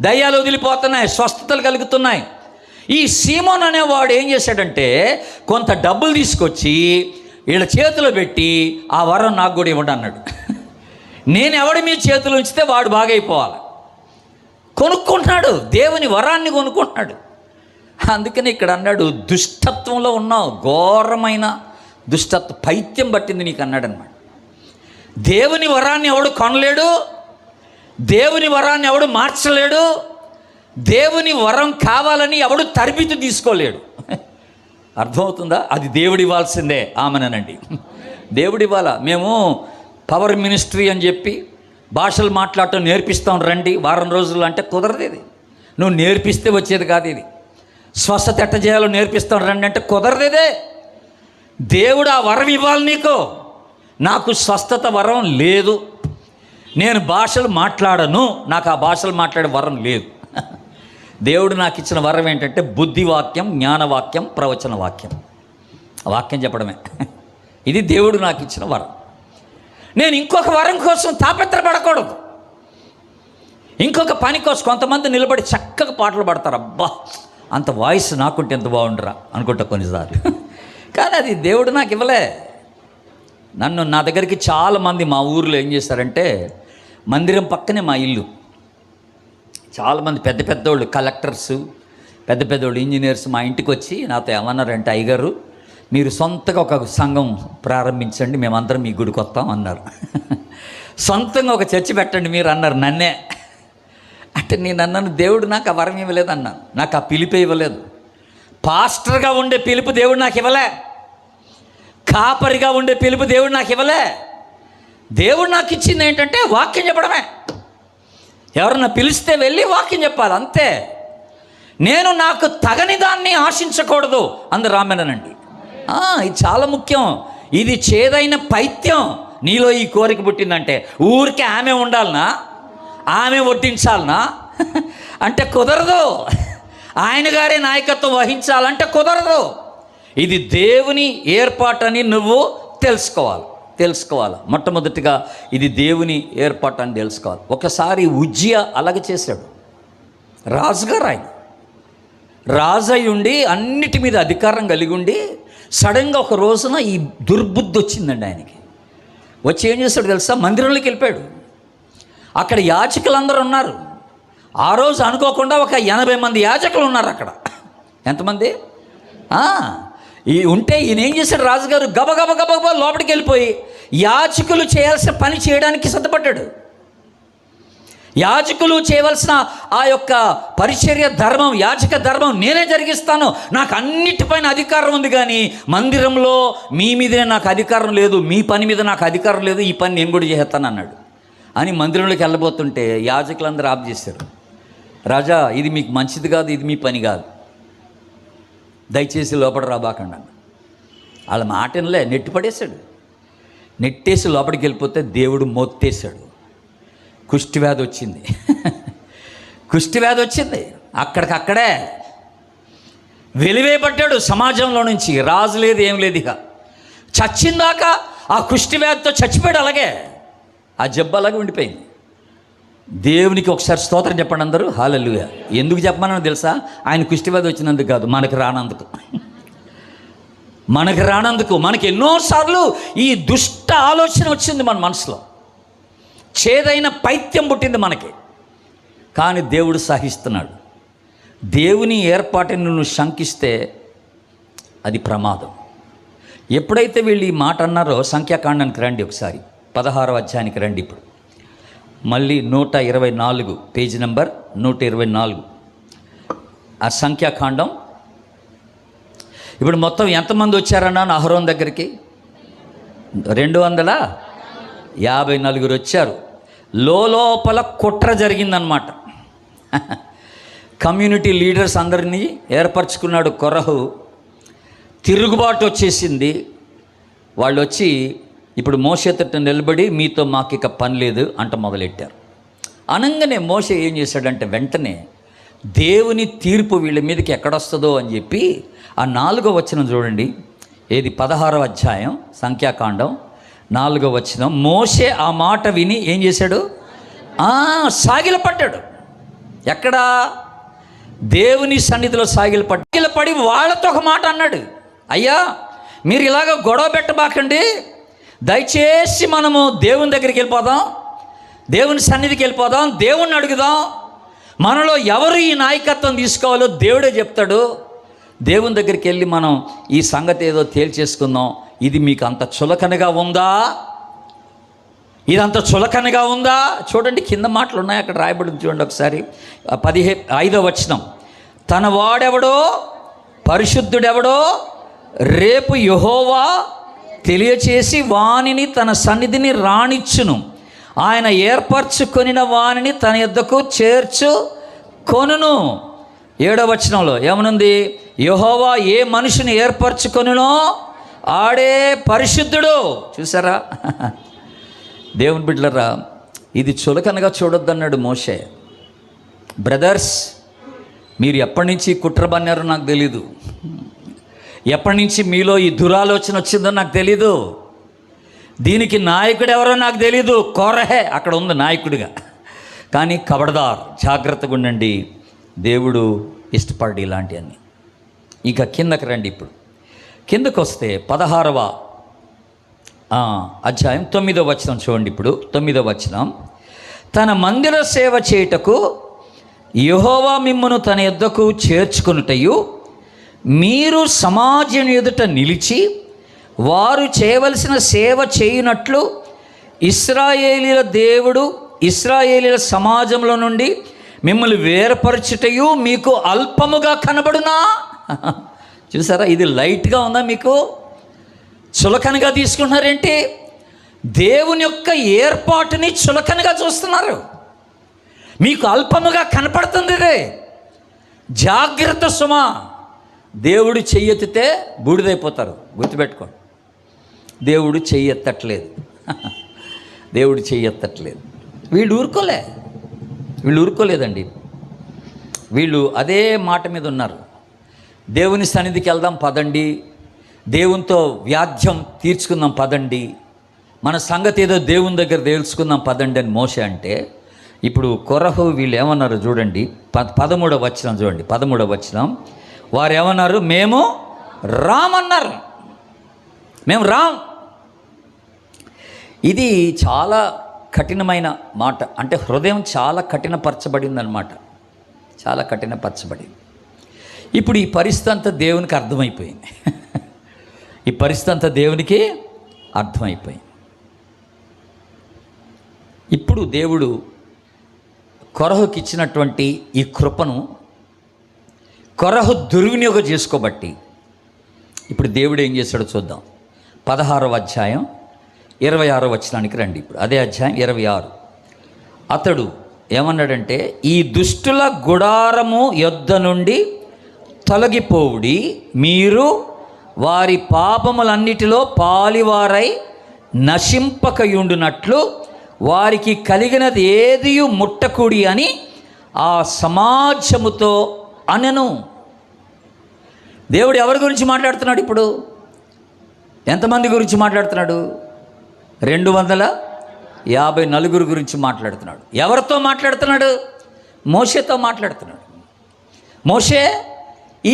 దయ్యాలు వదిలిపోతున్నాయి, స్వస్థతలు కలుగుతున్నాయి. ఈ సీమోన్ అనేవాడు ఏం చేశాడంటే కొంత డబ్బులు తీసుకొచ్చి వీళ్ళ చేతిలో పెట్టి ఆ వరం నాకు కూడా ఇవ్వండి అన్నాడు. నేను ఎవడి మీ చేతులు ఉంచితే వాడు బాగైపోవాలి. కొనుక్కుంటున్నాడు, దేవుని వరాన్ని కొనుక్కుంటున్నాడు. అందుకని ఇక్కడ అన్నాడు, దుష్టత్వంలో ఉన్నావు, ఘోరమైన దుష్టత్వ పైత్యం పట్టింది నీకు అన్నాడు అన్నమాట. దేవుని వరాన్ని ఎవడు కొనలేడు, దేవుని వరాన్ని ఎవడు మార్చలేడు, దేవుని వరం కావాలని ఎవడు తరబితి తీసుకోలేడు. అర్థమవుతుందా? అది దేవుడు ఇవ్వాల్సిందే. ఆమెనండి. దేవుడి ఇవ్వాల. మేము పవర్ మినిస్ట్రీ అని చెప్పి భాషలు మాట్లాడటం నేర్పిస్తాం రండి వారం రోజులు అంటే కుదరదు. ఇది నువ్వు నేర్పిస్తే వచ్చేది కాదు. ఇది స్వస్థత ఎట్ట చేయాలో నేర్పిస్తాం రండి అంటే కుదరదు. ఇదే దేవుడు ఆ వరం ఇవ్వాలి నీకు. నాకు స్వస్థత వరం లేదు, నేను భాషలు మాట్లాడను, నాకు ఆ భాషలు మాట్లాడే వరం లేదు. దేవుడు నాకు ఇచ్చిన వరం ఏంటంటే బుద్ధివాక్యం, జ్ఞానవాక్యం, ప్రవచన వాక్యం. వాక్యం చెప్పడమే. ఇది దేవుడు నాకు ఇచ్చిన వరం. నేను ఇంకొక వరం కోసం తాపత్రపడకూడదు, ఇంకొక పని కోసం. కొంతమంది నిలబడి చక్కగా పాటలు పాడతారు, అబ్బా అంత వాయిస్ నాకుంటే ఎంత బాగుండరా అనుకుంటా కొన్నిసార్లు. కానీ అది దేవుడు నాకు ఇవ్వలే. నా దగ్గరికి చాలామంది మా ఊరిలో ఏం చేశారంటే, మందిరం పక్కనే మా ఇల్లు, చాలామంది పెద్ద పెద్దోళ్ళు కలెక్టర్స్, పెద్ద పెద్దోళ్ళు ఇంజనీర్స్ మా ఇంటికి వచ్చి నాతో ఏమన్నారంటే, అయ్యగారు మీరు సొంతగా ఒక సంఘం ప్రారంభించండి, మేమందరం మీ గుడికి వస్తాం అన్నారు. సొంతంగా ఒక చర్చి పెట్టండి మీరు అన్నారు నన్నే. అంటే నేను అన్నాను, దేవుడు నాకు ఆ వరం ఇవ్వలేదు అన్నాను, నాకు ఆ పిలుపే ఇవ్వలేదు. పాస్టర్గా ఉండే పిలుపు దేవుడు నాకు ఇవ్వలే, కాపరిగా ఉండే పిలుపు దేవుడు నాకు ఇవ్వలే. దేవుడు నాకు ఇచ్చింది ఏంటంటే వాక్యం చెప్పడమే. ఎవరన్నా పిలిస్తే వెళ్ళి వాక్యం చెప్పాలి, అంతే. నేను నాకు తగని దాన్ని ఆశించకూడదు. అందరు రామేనండి. ఇది చాలా ముఖ్యం. ఇది చేదైన పైత్యం. నీలో ఈ కోరిక పుట్టిందంటే ఊరికే ఆమె ఉండాలనా, ఆమె వడ్డించాలనా అంటే కుదరదు. ఆయన గారే నాయకత్వం వహించాలంటే కుదరదు. ఇది దేవుని ఏర్పాటని నువ్వు తెలుసుకోవాలి. మొట్టమొదటిగా ఇది దేవుని ఏర్పాటు అని తెలుసుకోవాలి. ఒకసారి ఉజ్జియా అలాగే చేశాడు. రాజుగారు ఆయన రాజై ఉండి అన్నిటి మీద అధికారం కలిగి ఉండి సడన్గా ఒక రోజున ఈ దుర్బుద్ధి వచ్చిందండి ఆయనకి. వచ్చి ఏం చేస్తాడు తెలుసా, మందిరంలోకి వెళ్ళిపోయాడు. అక్కడ యాజకులందరూ ఉన్నారు. ఆ రోజు అనుకోకుండా ఒక 80 మంది యాజకులు ఉన్నారు అక్కడ. ఎంతమంది ఉంటే ఈయన ఏం చేశాడు, రాజుగారు గబగబ లోపలికి వెళ్ళిపోయి యాజకులు చేయాల్సిన పని చేయడానికి సిద్ధపడ్డాడు. యాజకులు చేయవలసిన ఆ యొక్క పరిచర్య ధర్మం, యాజక ధర్మం నేనే జరిగిస్తాను, నాకు అన్నిటిపైన అధికారం ఉంది, కానీ మందిరంలో మీ మీదనే నాకు అధికారం లేదు, మీ పని మీద నాకు అధికారం లేదు, ఈ పని నేను కూడా చేస్తాను అన్నాడు. అని మందిరంలోకి వెళ్ళబోతుంటే యాజకులందరూ ఆఫ్ చేశారు. రాజా ఇది మీకు మంచిది కాదు, ఇది మీ పని కాదు, దయచేసి లోపల రాబాకండి. వాళ్ళ మాటలే నెట్టేసి లోపలికి వెళ్ళిపోతే దేవుడు మొత్తేశాడు. కుష్టివ్యాధి వచ్చింది. అక్కడికక్కడే వెలివేయబడ్డాడు సమాజంలో నుంచి. రాజు లేదు, ఏం లేదు, ఇక చచ్చిందాకా ఆ కుష్టివ్యాధితో చచ్చిపోయాడు. అలాగే ఆ జబ్బు అలాగే ఉండిపోయింది. దేవునికి ఒకసారి స్తోత్రం చెప్పండి అందరూ, హల్లెలూయా. ఎందుకు చెప్పమని తెలుసా, ఆయన కుష్టివ్యాధి వచ్చినందుకు కాదు, మనకు రానందుకు. మనకి ఎన్నోసార్లు ఈ దుష్ట ఆలోచన వచ్చింది మన మనసులో, చేదైన పైత్యం పుట్టింది మనకి. కానీ దేవుడు సహిస్తున్నాడు. దేవుని ఏర్పాటుని నువ్వు శంకిస్తే అది ప్రమాదం. ఎప్పుడైతే వీళ్ళు ఈ మాట అన్నారో, సంఖ్యాకాండానికి రండి ఒకసారి, 16వ అధ్యాయానికి రండి. ఇప్పుడు మళ్ళీ 124 పేజీ నెంబర్ 124 ఆ సంఖ్యాకాండం. ఇప్పుడు మొత్తం ఎంతమంది వచ్చారన్నా అహరోన్ దగ్గరికి? 254 వచ్చారు. లోపల కుట్ర జరిగిందనమాట. కమ్యూనిటీ లీడర్స్ అందరినీ ఏర్పరచుకున్నాడు కొరహు. తిరుగుబాటు వచ్చేసింది. వాళ్ళు వచ్చి ఇప్పుడు మోషే ఎదుట నిలబడి మీతో మాకు ఇక పని లేదు అంట మొదలెట్టారు. అనగానే మోషే ఏం చేశాడంటే వెంటనే దేవుని తీర్పు వీళ్ళ మీదకి ఎక్కడొస్తుందో అని చెప్పి ఆ 4వ వచనం చూడండి. ఏది 16వ అధ్యాయం సంఖ్యాకాండం 4వ వచనం. మోషే ఆ మాట విని ఏం చేశాడు, సాగిలపడ్డాడు. ఎక్కడా? దేవుని సన్నిధిలో సాగిలపడి వాళ్ళతో ఒక మాట అన్నాడు, అయ్యా మీరు ఇలాగ గొడవ పెట్టబాకండి, దయచేసి మనము దేవుని దగ్గరికి వెళ్ళిపోదాం, దేవుని సన్నిధికి వెళ్ళిపోదాం, దేవుణ్ణి అడుగుదాం. మనలో ఎవరు ఈ నాయకత్వం తీసుకోవాలో దేవుడే చెప్తాడు. దేవుని దగ్గరికి వెళ్ళి మనం ఈ సంగతి ఏదో తేల్చేసుకుందాం. ఇది మీకు అంత చులకనగా ఉందా? ఇదంత చులకనగా ఉందా? చూడండి కింద మాటలు ఉన్నాయి, అక్కడ రాయబడింది చూడండి ఒకసారి. 5వ వచనం. తన వాడెవడో, పరిశుద్ధుడెవడో, రేపు యెహోవా తెలియచేసి వానిని తన సన్నిధిని రానిచ్చును. ఆయన ఏర్పరచుకొనిన వానిని తన యొద్దకు చేర్చుకొనును. 7వ వచనంలో ఏమనుంది? యెహోవా ఏ మనిషిని ఏర్పరచుకొనునో ఆడే పరిశుద్ధుడు. చూసారా? దేవుని బిడ్డలారా, ఇది చులకనగా చూడొద్దన్నాడు మోషే. బ్రదర్స్, మీరు ఎప్పటి నుంచి కుట్ర బన్నారో నాకు తెలీదు, ఎప్పటి నుంచి మీలో ఈ దురాలోచన వచ్చిందో నాకు తెలీదు, దీనికి నాయకుడు ఎవరో నాకు తెలీదు. కోరహే అక్కడ ఉంది నాయకుడిగా. కానీ ఖబర్దార్, జాగ్రత్తగా ఉండండి. దేవుడు ఇష్టపడి ఇలాంటివన్నీ. ఇక కిందకి రండి. ఇప్పుడు కిందకు వస్తే 16వ అధ్యాయం 9వ వచనం చూడండి. ఇప్పుడు 9వ వచనం, తన మందిర సేవ చేయుటకు యెహోవా మిమ్మును తన యొద్దకు చేర్చుకొనుటయు, మీరు సమాజం ఎదుట నిలిచి వారు చేయవలసిన సేవ చేయునట్లు ఇశ్రాయేలీల దేవుడు ఇశ్రాయేలీల సమాజంలో నుండి మిమ్మల్ని వేరుపరచుటయు మీకు అల్పముగా కనబడునా? చూసారా? ఇది లైట్గా ఉందా? మీకు చులకనగా తీసుకుంటున్నారేంటి? దేవుని యొక్క ఏర్పాటుని చులకనగా చూస్తున్నారు. మీకు అల్పముగా కనపడుతుంది. ఇదే జాగ్రత్త సుమా. దేవుడు చెయ్యెత్తితే బూడిదైపోతారు. గుర్తుపెట్టుకోండి. దేవుడు చెయ్యెత్తట్లేదు. దేవుడు చెయ్యెత్తట్లేదు. వీళ్ళు ఊరుకోలేదండి. వీళ్ళు అదే మాట మీద ఉన్నారు. దేవుని సన్నిధికి వెళ్దాం పదండి, దేవునితో వ్యాధ్యం తీర్చుకుందాం పదండి, మన సంగతి ఏదో దేవుని దగ్గర తెలుసుకుందాం పదండి అని మోషే అంటే, ఇప్పుడు కొరహు వీళ్ళు ఏమన్నారు చూడండి. 13వ వచనం చూడండి. 13వ వచనం, వారు ఏమన్నారు? మేము రామన్నారు. మేము రాం. ఇది చాలా కఠినమైన మాట. అంటే హృదయం చాలా కఠినపరచబడింది అన్నమాట. చాలా కఠినపరచబడింది. ఇప్పుడు ఈ పరిస్థితి అంతా దేవునికి అర్థమైపోయింది. ఈ పరిస్థితి అంతా దేవునికి అర్థమైపోయింది. ఇప్పుడు దేవుడు కొరహుకి ఇచ్చినటువంటి ఈ కృపను కొరహు దుర్వినియోగం చేసుకోబట్టి ఇప్పుడు దేవుడు ఏం చేశాడో చూద్దాం. 16వ అధ్యాయం 26వ వచనానికి రండి. ఇప్పుడు అదే అధ్యాయం 26. అతడు ఏమన్నాడంటే, ఈ దుష్టుల గుడారము యొద్ద నుండి తొలగిపోవుడి, మీరు వారి పాపములన్నిటిలో పాలివారై నశింపకయుండునట్లు వారికి కలిగినది ఏదియు ముట్టకుడి అని ఆ సమాజముతో అనెను. దేవుడు ఎవరి గురించి మాట్లాడుతున్నాడు? ఇప్పుడు ఎంతమంది గురించి మాట్లాడుతున్నాడు? 254 గురించి మాట్లాడుతున్నాడు. ఎవరితో మాట్లాడుతున్నాడు? మోషేతో మాట్లాడుతున్నాడు. మోషే,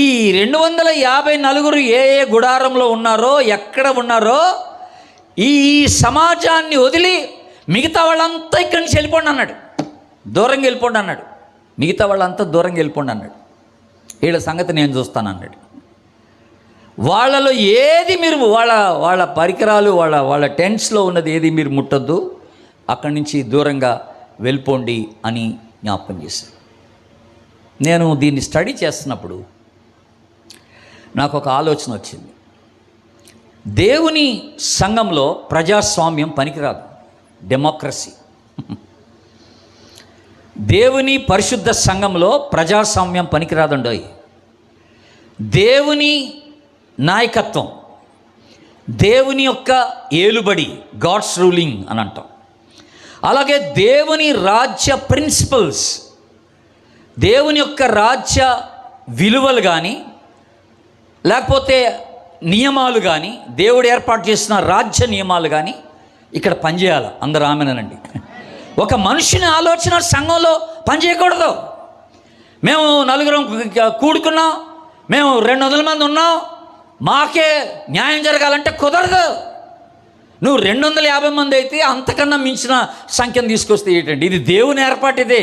ఈ 254 ఏ గుడారంలో ఉన్నారో, ఎక్కడ ఉన్నారో, ఈ సమాజాన్ని వదిలి మిగతా వాళ్ళంతా ఇక్కడి నుంచి వెళ్ళిపోండి అన్నాడు. దూరంగా వెళ్ళిపోండి అన్నాడు. మిగతా వాళ్ళంతా దూరంగా వెళ్ళిపోండి అన్నాడు. వీళ్ళ సంగతి నేను చూస్తాను అన్నాడు. వాళ్ళలో ఏది మీరు వాళ్ళ పరికరాలు వాళ్ళ టెంట్స్లో ఉన్నది ఏది మీరు ముట్టొద్దు, అక్కడి నుంచి దూరంగా వెళ్ళిపోండి అని జ్ఞాపకం చేశాను. నేను దీన్ని స్టడీ చేస్తున్నప్పుడు నాకు ఒక ఆలోచన వచ్చింది. దేవుని సంఘంలో ప్రజాస్వామ్యం పనికిరాదు, డెమోక్రసీ. దేవుని పరిశుద్ధ సంఘంలో ప్రజాస్వామ్యం పనికిరాదండి. దేవుని నాయకత్వం, దేవుని యొక్క ఏలుబడి, గాడ్స్ రూలింగ్ అని అంటాం. అలాగే దేవుని రాజ్య ప్రిన్సిపల్స్, దేవుని యొక్క రాజ్య విలువలు కానీ లేకపోతే నియమాలు కానీ, దేవుడు ఏర్పాటు చేసిన రాజ్య నియమాలు కానీ ఇక్కడ పనిచేయాలి. అందరూ ఆమెనండి. ఒక మనిషిని ఆలోచన సంఘంలో పనిచేయకూడదు. మేము 4 కూడుకున్నాం, మేము 200 మంది ఉన్నాం, మాకే న్యాయం జరగాలంటే కుదరదు. నువ్వు 250 మంది అయితే అంతకన్నా మించిన సంఖ్యను తీసుకొస్తే ఏంటండి? ఇది దేవుని ఏర్పాటు. ఇది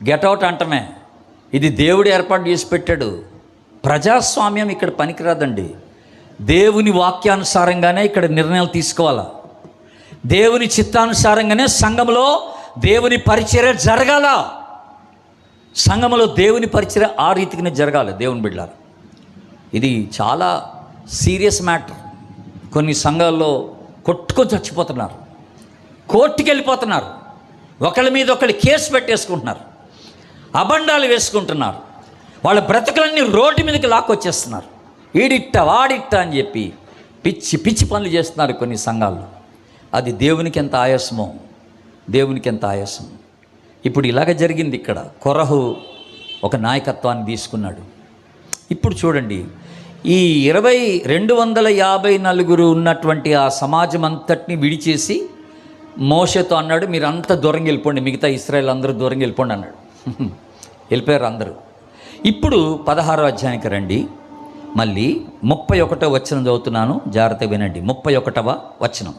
గెట్అవుట్ అంటమే. ఇది దేవుడు ఏర్పాటు చేసి పెట్టాడు. ప్రజాస్వామ్యం ఇక్కడ పనికిరాదండి. దేవుని వాక్యానుసారంగానే ఇక్కడ నిర్ణయాలు తీసుకోవాలా. దేవుని చిత్తానుసారంగానే సంఘంలో దేవుని పరిచర్య జరగాల. సంఘంలో దేవుని పరిచర్య ఆ రీతిగానే జరగాలి. దేవుని బిడ్డలారా, ఇది చాలా సీరియస్ మ్యాటర్. కొన్ని సంఘాల్లో కొట్టుకొని చచ్చిపోతున్నారు, కోర్టుకి వెళ్ళిపోతున్నారు, ఒకళ్ళ మీద ఒకళ్ళు కేసు పెట్టేసుకుంటున్నారు, అబండాలు వేసుకుంటున్నారు, వాళ్ళ బ్రతుకులన్నీ రోడ్డు మీదకి లాక్కొచ్చేస్తున్నారు. ఈడిట్ట వాడిట్ట అని చెప్పి పిచ్చి పిచ్చి పనులు చేస్తున్నారు కొన్ని సంఘాల్లో. అది దేవునికి ఎంత ఆయాసమో, దేవునికి ఎంత ఆయాసం. ఇప్పుడు ఇలాగ జరిగింది ఇక్కడ. కొరహు ఒక నాయకత్వాన్ని తీసుకున్నాడు. ఇప్పుడు చూడండి, ఈ 250 ఉన్నటువంటి ఆ సమాజం అంతటిని విడిచేసి మోషేతో అన్నాడు, మీరు అంతా దూరంగా వెళ్ళిపోండి, మిగతా ఇశ్రాయేల్ అందరూ దూరంగా వెళ్ళిపోండి అన్నాడు. వెళ్ళిపోయారు అందరూ. ఇప్పుడు 16వ అధ్యాయానికి రండి. మళ్ళీ 31వ వచనం చదువుతున్నాను, జాగ్రత్తగా వినండి. 31వ వచనం.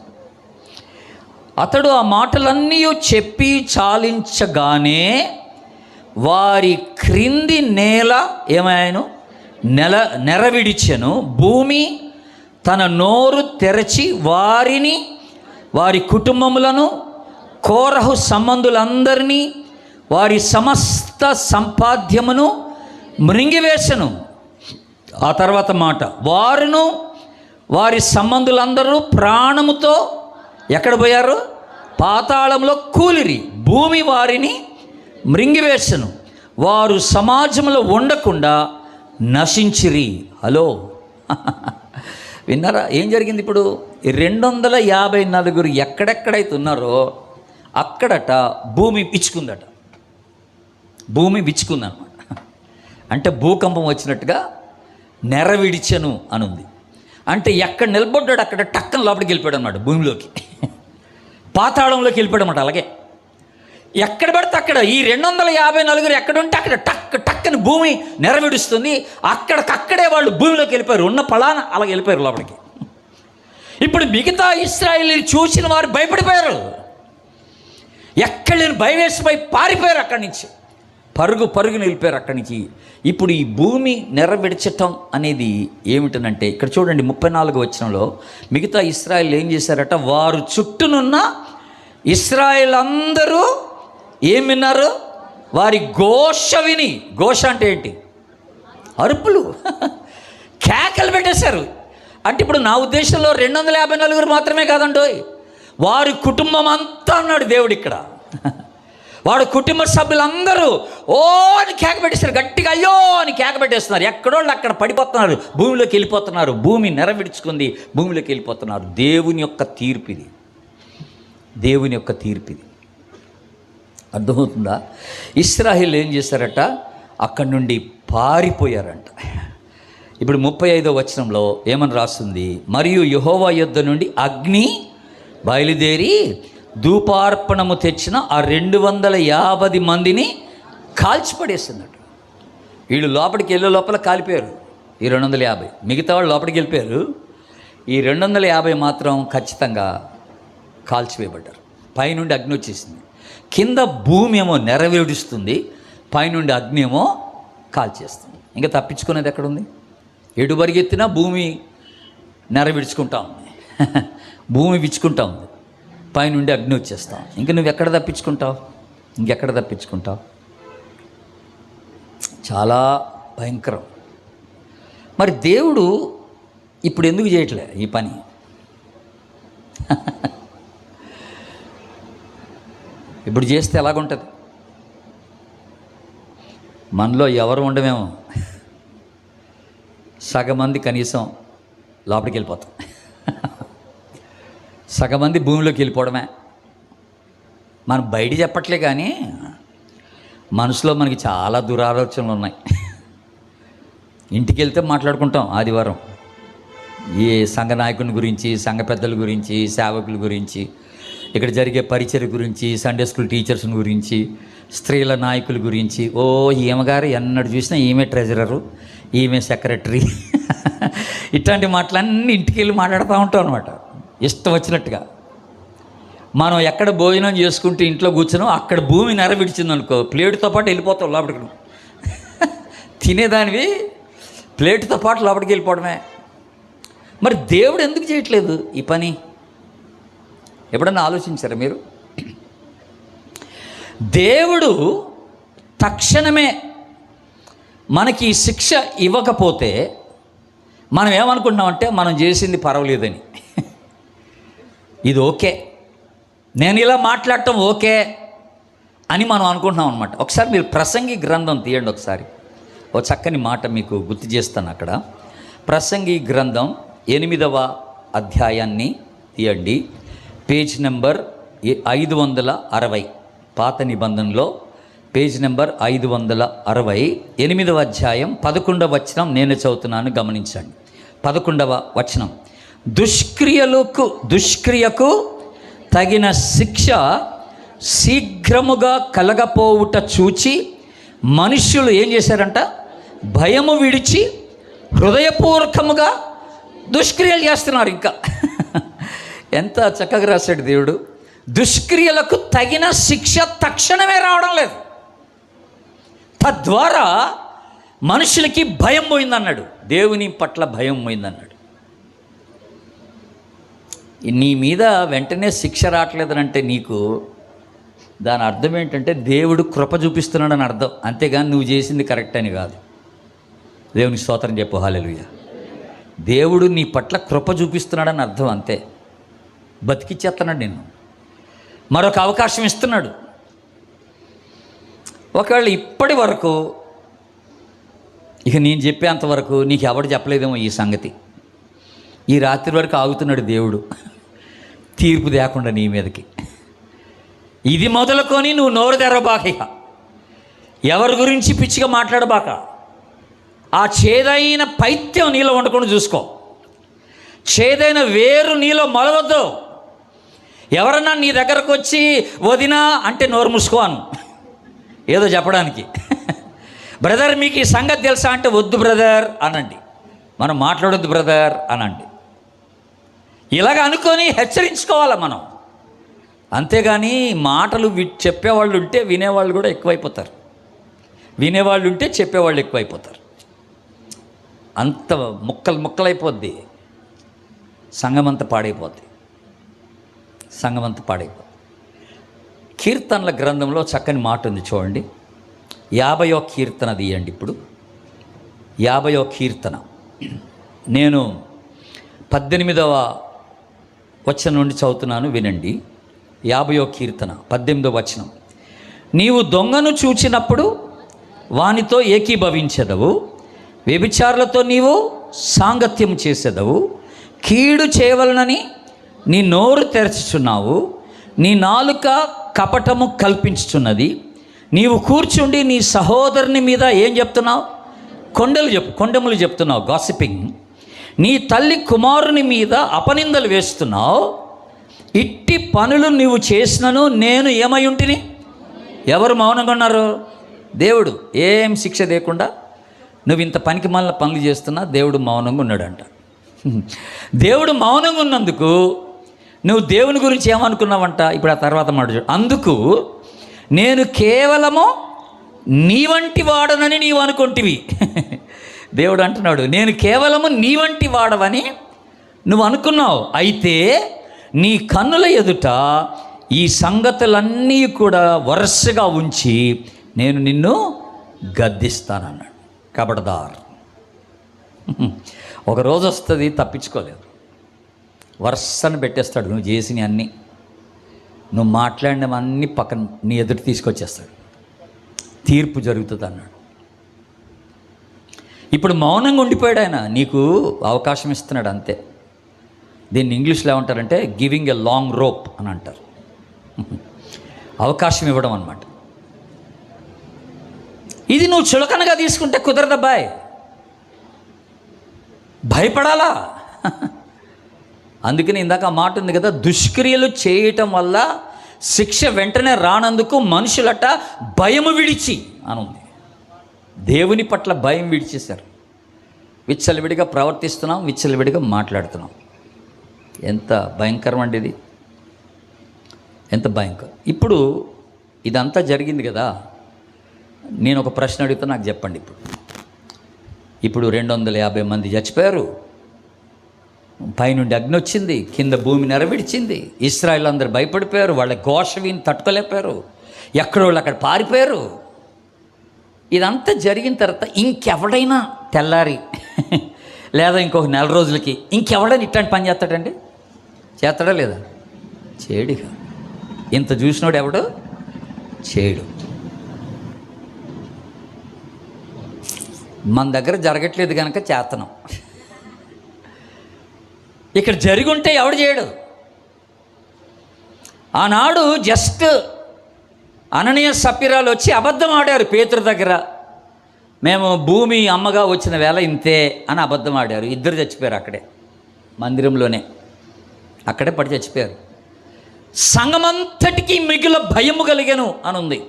అతడు ఆ మాటలన్నీ చెప్పి చాలించగానే వారి క్రింది నేల ఏమాయను నెరవిడిచెను. భూమి తన నోరు తెరచి వారిని, వారి కుటుంబములను, కోరహు సంబంధులందరినీ, వారి సమస్త సంపాద్యమును మృంగివేశను. ఆ తర్వాత మాట, వారును వారి సంబంధులందరూ ప్రాణముతో ఎక్కడ పోయారు? పాతాళంలో కూలిరి. భూమి వారిని మృంగివేశను. వారు సమాజంలో ఉండకుండా నశించిరి. హలో, విన్నారా ఏం జరిగింది? ఇప్పుడు 254 ఎక్కడెక్కడైతే ఉన్నారో అక్కడట భూమి విచ్చుకుందట. భూమి విచ్చుకుందనమాట. అంటే భూకంపం వచ్చినట్టుగా నెరవిడిచెను అనుంది. అంటే ఎక్కడ నిలబడ్డాడు అక్కడ టక్కన లోపలికి వెళ్ళిపోయాడు అన్నమాట, భూమిలోకి, పాతాళంలోకి వెళ్ళిపోయాడు అన్నమాట. అలాగే ఎక్కడ పడితే అక్కడ ఈ 254 ఎక్కడుంటే అక్కడ టక్ టక్కని భూమి నెరవిడుస్తుంది. అక్కడికక్కడే వాళ్ళు భూమిలోకి వెళ్ళిపోయారు, ఉన్న పలాన అలాగే వెళ్ళిపోయారు లోపలికి. ఇప్పుడు మిగతా ఇశ్రాయేలీయులు చూసిన వారు భయపడిపోయారు, ఎక్కడ లేని భయం వేసిపోయి పారిపోయారు అక్కడి నుంచి, పరుగుని వెళ్ళిపోయారు అక్కడి నుంచి. ఇప్పుడు ఈ భూమి నెరవేర్చటం అనేది ఏమిటనంటే, ఇక్కడ చూడండి 34వ వచనంలో మిగతా ఇశ్రాయేలు ఏం చేశారట, వారు చుట్టూనున్న ఇశ్రాయేల్ అందరూ ఏం విన్నారు? వారి ఘోష విని, ఘోష అంటే ఏంటి? అరుపులు, కేకలు పెట్టేశారు. అంటే ఇప్పుడు నా ఉద్దేశంలో 254 మాత్రమే కాదండి, వారి కుటుంబం అంతా అన్నాడు దేవుడు ఇక్కడ. వాడు కుటుంబ సభ్యులందరూ ఓ అని కేక పెట్టేస్తారు, గట్టిగా అయ్యో అని కేక పెట్టేస్తున్నారు. ఎక్కడోళ్ళు అక్కడ పడిపోతున్నారు, భూమిలోకి వెళ్ళిపోతున్నారు. భూమి నెరవిడుచుకుంది, భూమిలోకి వెళ్ళిపోతున్నారు. దేవుని యొక్క తీర్పు ఇది, దేవుని యొక్క తీర్పు ఇది. అర్థమవుతుందా? ఇశ్రాయేలు ఏం చేశారట, అక్కడి నుండి పారిపోయారంట. ఇప్పుడు 35వ వచనంలో ఏమని రాస్తుంది? మరియు యెహోవా యొద్ద నుండి అగ్ని బయలుదేరి ధూపార్పణము తెచ్చిన ఆ 250 మందిని కాల్చిపడేసిందట. వీళ్ళు లోపలికి వెళ్ళే లోపల కాలిపోయారు ఈ 250. మిగతా వాళ్ళు లోపలికి వెళ్ళిపోయారు. ఈ 250 మాత్రం ఖచ్చితంగా కాల్చివేయబడ్డారు. పైనుండి అగ్ని వచ్చేసింది, కింద భూమి ఏమో నెరవేరుస్తుంది, పైనుండి అగ్ని ఏమో కాల్చేస్తుంది. ఇంకా తప్పించుకునేది ఎక్కడుంది? ఎటు పరిగెత్తినా భూమి నెరవేర్చుకుంటా ఉంది, భూమి విచ్చుకుంటా ఉంది, పైనుండి అగ్ని వచ్చేస్తాం. ఇంక నువ్వు ఎక్కడ తప్పించుకుంటావు? ఇంకెక్కడ తప్పించుకుంటావు? చాలా భయంకరం. మరి దేవుడు ఇప్పుడు ఎందుకు చేయట్లే ఈ పని? ఇప్పుడు చేస్తే ఎలాగుంటుంది? మనలో ఎవరు ఉండమేమో, సగం మంది కనీసం లోపలికి వెళ్ళిపోతాం, సగం మంది భూమిలోకి వెళ్ళిపోవడమే. మనం బయట చెప్పట్లే కానీ మనసులో మనకి చాలా దురాలోచనలు ఉన్నాయి. ఇంటికి వెళ్తే మాట్లాడుకుంటాం ఆదివారం ఏ సంఘ నాయకుని గురించి, సంఘ పెద్దల గురించి, సేవకుల గురించి, ఇక్కడ జరిగే పరిచర్య గురించి, సండే స్కూల్ టీచర్స్ గురించి, స్త్రీల నాయకుల గురించి. ఓ ఈమెగారు ఎన్నడు చూసినా ఈమె ట్రెజరరు, ఈమె సెక్రటరీ, ఇట్లాంటి మాటలన్నీ ఇంటికి వెళ్ళి మాట్లాడుతూ ఉంటాం అనమాట, ఇష్టం వచ్చినట్టుగా. మనం ఎక్కడ భోజనం చేసుకుంటూ ఇంట్లో కూర్చున్నాం, అక్కడ భూమి నెరవిడిచిందనుకో, ప్లేటుతో పాటు వెళ్ళిపోతాం లోపలికి. తినేదానివి ప్లేటుతో పాటు లోపలికి వెళ్ళిపోవడమే. మరి దేవుడు ఎందుకు చేయట్లేదు ఈ పని? ఎప్పుడన్నా ఆలోచించారా మీరు? దేవుడు తక్షణమే మనకి శిక్ష ఇవ్వకపోతే మనం ఏమనుకుంటున్నామంటే మనం చేసింది పర్వాలేదని. ఇది ఓకే, నేను ఇలా మాట్లాడటం ఓకే అని మనం అనుకుంటున్నాం అనమాట. ఒకసారి మీరు ప్రసంగి గ్రంథం తీయండి, ఒకసారి ఓ చక్కని మాట మీకు గుర్తు చేస్తాను. అక్కడ ప్రసంగి గ్రంథం 8వ అధ్యాయాన్ని తీయండి, పేజ్ నెంబర్ 560, పాత నిబంధనలో పేజ్ నెంబర్ 560, 8వ అధ్యాయం 11వ వచనం నేను చదువుతున్నాను, గమనించండి. 11వ వచనం, దుష్క్రియకు తగిన శిక్ష శీఘ్రముగా కలగపోవుట చూచి మనుష్యులు ఏం చేశారంట? భయము విడిచి హృదయపూర్వకముగా దుష్క్రియలు చేస్తున్నారు. ఇంకా ఎంత చక్కగా రాశాడు దేవుడు. దుష్క్రియలకు తగిన శిక్ష తక్షణమే రావడం లేదు, తద్వారా మనుషులకి భయం పోయిందన్నాడు. దేవుని పట్ల భయం పోయిందన్నాడు. నీ మీద వెంటనే శిక్ష రావట్లేదనంటే నీకు దాని అర్థం ఏంటంటే దేవుడు కృప చూపిస్తున్నాడని అర్థం, అంతేగాని నువ్వు చేసింది కరెక్ట్ అని కాదు. దేవునికి స్తోత్రం చెప్పు, హల్లెలూయా. దేవుడు నీ పట్ల కృప చూపిస్తున్నాడని అర్థం, అంతే. బతికిచ్చేస్తున్నాడు నిన్ను, మరొక అవకాశం ఇస్తున్నాడు. ఒకవేళ ఇప్పటి వరకు ఇక నేను చెప్పేంతవరకు నీకు ఎవడు చెప్పలేదేమో ఈ సంగతి, ఈ రాత్రి వరకు ఆగుతున్నాడు దేవుడు తీర్పు లేకుండా నీ మీదకి. ఇది మొదలుకొని నువ్వు నోరు తెరవబాక, ఎవరి గురించి పిచ్చిగా మాట్లాడబాక. ఆ చేదైన పైత్యం నీలో ఉండకుండా చూసుకో, చేదైన వేరు నీలో మొలవద్దు. ఎవరన్నా నీ దగ్గరకు వచ్చి వదినా అంటే నోరు మూసుకోను, ఏదో చెప్పడానికి. బ్రదర్ మీకు ఈ సంగతి తెలుసా అంటే వద్దు బ్రదర్ అనండి, మనం మాట్లాడొద్దు బ్రదర్ అనండి. ఇలాగ అనుకొని హెచ్చరించుకోవాలి మనం, అంతేగాని మాటలు చెప్పేవాళ్ళు ఉంటే వినేవాళ్ళు కూడా ఎక్కువైపోతారు, వినేవాళ్ళు ఉంటే చెప్పేవాళ్ళు ఎక్కువైపోతారు. అంత ముక్కలైపోద్ది, సంఘమంతా పాడైపోద్ది, సంఘమంతా పాడైపోద్ది. కీర్తనల గ్రంథంలో చక్కని మాట ఉంది చూడండి. 50వ కీర్తన తీయండి. ఇప్పుడు 50వ కీర్తన నేను 18వ వచనం నుండి చదువుతున్నాను, వినండి. 50వ కీర్తన 18వ వచనం, నీవు దొంగను చూచినప్పుడు వానితో ఏకీభవించెదవు, వ్యభిచారులతో నీవు సాంగత్యం చేసేదవు, కీడు చేయవలనని నీ నోరు తెరచుచున్నావు, నీ నాలుక కపటము కల్పించుచున్నది, నీవు కూర్చుండి నీ సహోదరుని మీద ఏం చెప్తున్నావు? కొండెములు చెప్తున్నావు, గాసిపింగ్. నీ తల్లి కుమారుని మీద అపనిందలు వేస్తున్నావు. ఇట్టి పనులు నీవు చేసినను నేను ఏమై ఉంటిని? ఎవరు మౌనంగా ఉన్నారు? దేవుడు. ఏం శిక్ష లేకుండా నువ్వు ఇంత పనికి మాలిన పనులు చేస్తున్నా దేవుడు మౌనంగా ఉన్నాడంట. దేవుడు మౌనంగా ఉన్నందుకు నువ్వు దేవుని గురించి ఏమనుకున్నావంట? ఇప్పుడు ఆ తర్వాత మాట చూడు. అందుకు నేను కేవలము నీ వంటి వాడనని నీవు అనుకుంటివి. దేవుడు అంటున్నాడు, నేను కేవలము నీ వంటి వాడవని నువ్వు అనుకున్నావు. అయితే నీ కన్నుల ఎదుట ఈ సంగతులన్నీ కూడా వరుసగా ఉంచి నేను నిన్ను గద్దిస్తానన్నాడు. కబడదార్. ఒకరోజు వస్తుంది, తప్పించుకోలేదు, వరుసను పెట్టేస్తాడు. నువ్వు చేసిన అన్నీ, నువ్వు మాట్లాడినవన్నీ పక్కన నీ ఎదుట తీసుకొచ్చేస్తాడు. తీర్పు జరుగుతుంది అన్నాడు. ఇప్పుడు మౌనంగా ఉండిపోయాడు ఆయన, నీకు అవకాశం ఇస్తున్నాడు అంతే. దీన్ని ఇంగ్లీష్లో ఏమంటారంటే గివింగ్ ఎ లాంగ్ రోప్ అని అంటారు. అవకాశం ఇవ్వడం అన్నమాట. ఇది నువ్వు చులకనగా తీసుకుంటే కుదరదబ్బాయ్, భయపడాలా. అందుకని ఇందాక ఆ మాట ఉంది కదా, దుష్క్రియలు చేయటం వల్ల శిక్ష వెంటనే రానందుకు మనుషులట భయము విడిచి అని ఉంది. దేవుని పట్ల భయం విడిచేశారు. విచ్చలవిడిగా ప్రవర్తిస్తున్నాం, విచ్చలవిడిగా మాట్లాడుతున్నాం. ఎంత భయంకరం అండి ఇది, ఎంత భయంకరం. ఇప్పుడు ఇదంతా జరిగింది కదా, నేను ఒక ప్రశ్న అడుగుతా, నాకు చెప్పండి. ఇప్పుడు 250 మంది చచ్చిపోయారు, పైనుండి అగ్ని వచ్చింది, కింద భూమి నెరవిడిచింది, ఇశ్రాయేలు అందరూ భయపడిపోయారు, వాళ్ళ ఘోష విని తట్టుకోలేకపోయారు, ఎక్కడో వాళ్ళు అక్కడ పారిపోయారు. ఇదంతా జరిగిన తర్వాత ఇంకెవడైనా తెల్లారి లేదా ఇంకొక నెల రోజులకి ఇంకెవడైనా ఇట్లాంటి పని చేస్తాడండి? చేస్తాడా లేదా? చేయడుగా. ఇంత చూసినోడు ఎవడు చేయడు. మన దగ్గర జరగట్లేదు కనుక చేతనం. ఇక్కడ జరిగి ఉంటే ఎవడు చేయడు. ఆనాడు జస్ట్ అననీయ సప్పిరాలు వచ్చి అబద్ధం ఆడారు పేతురు దగ్గర. మేము భూమి అమ్మగా వచ్చిన వేళ ఇంతే అని అబద్ధం ఆడారు. ఇద్దరు చచ్చిపోయారు అక్కడే, మందిరంలోనే. అక్కడే పడి చచ్చిపోయారు. సంఘమంతటికి మిగిలిన భయము కలిగాను అని ఉంది.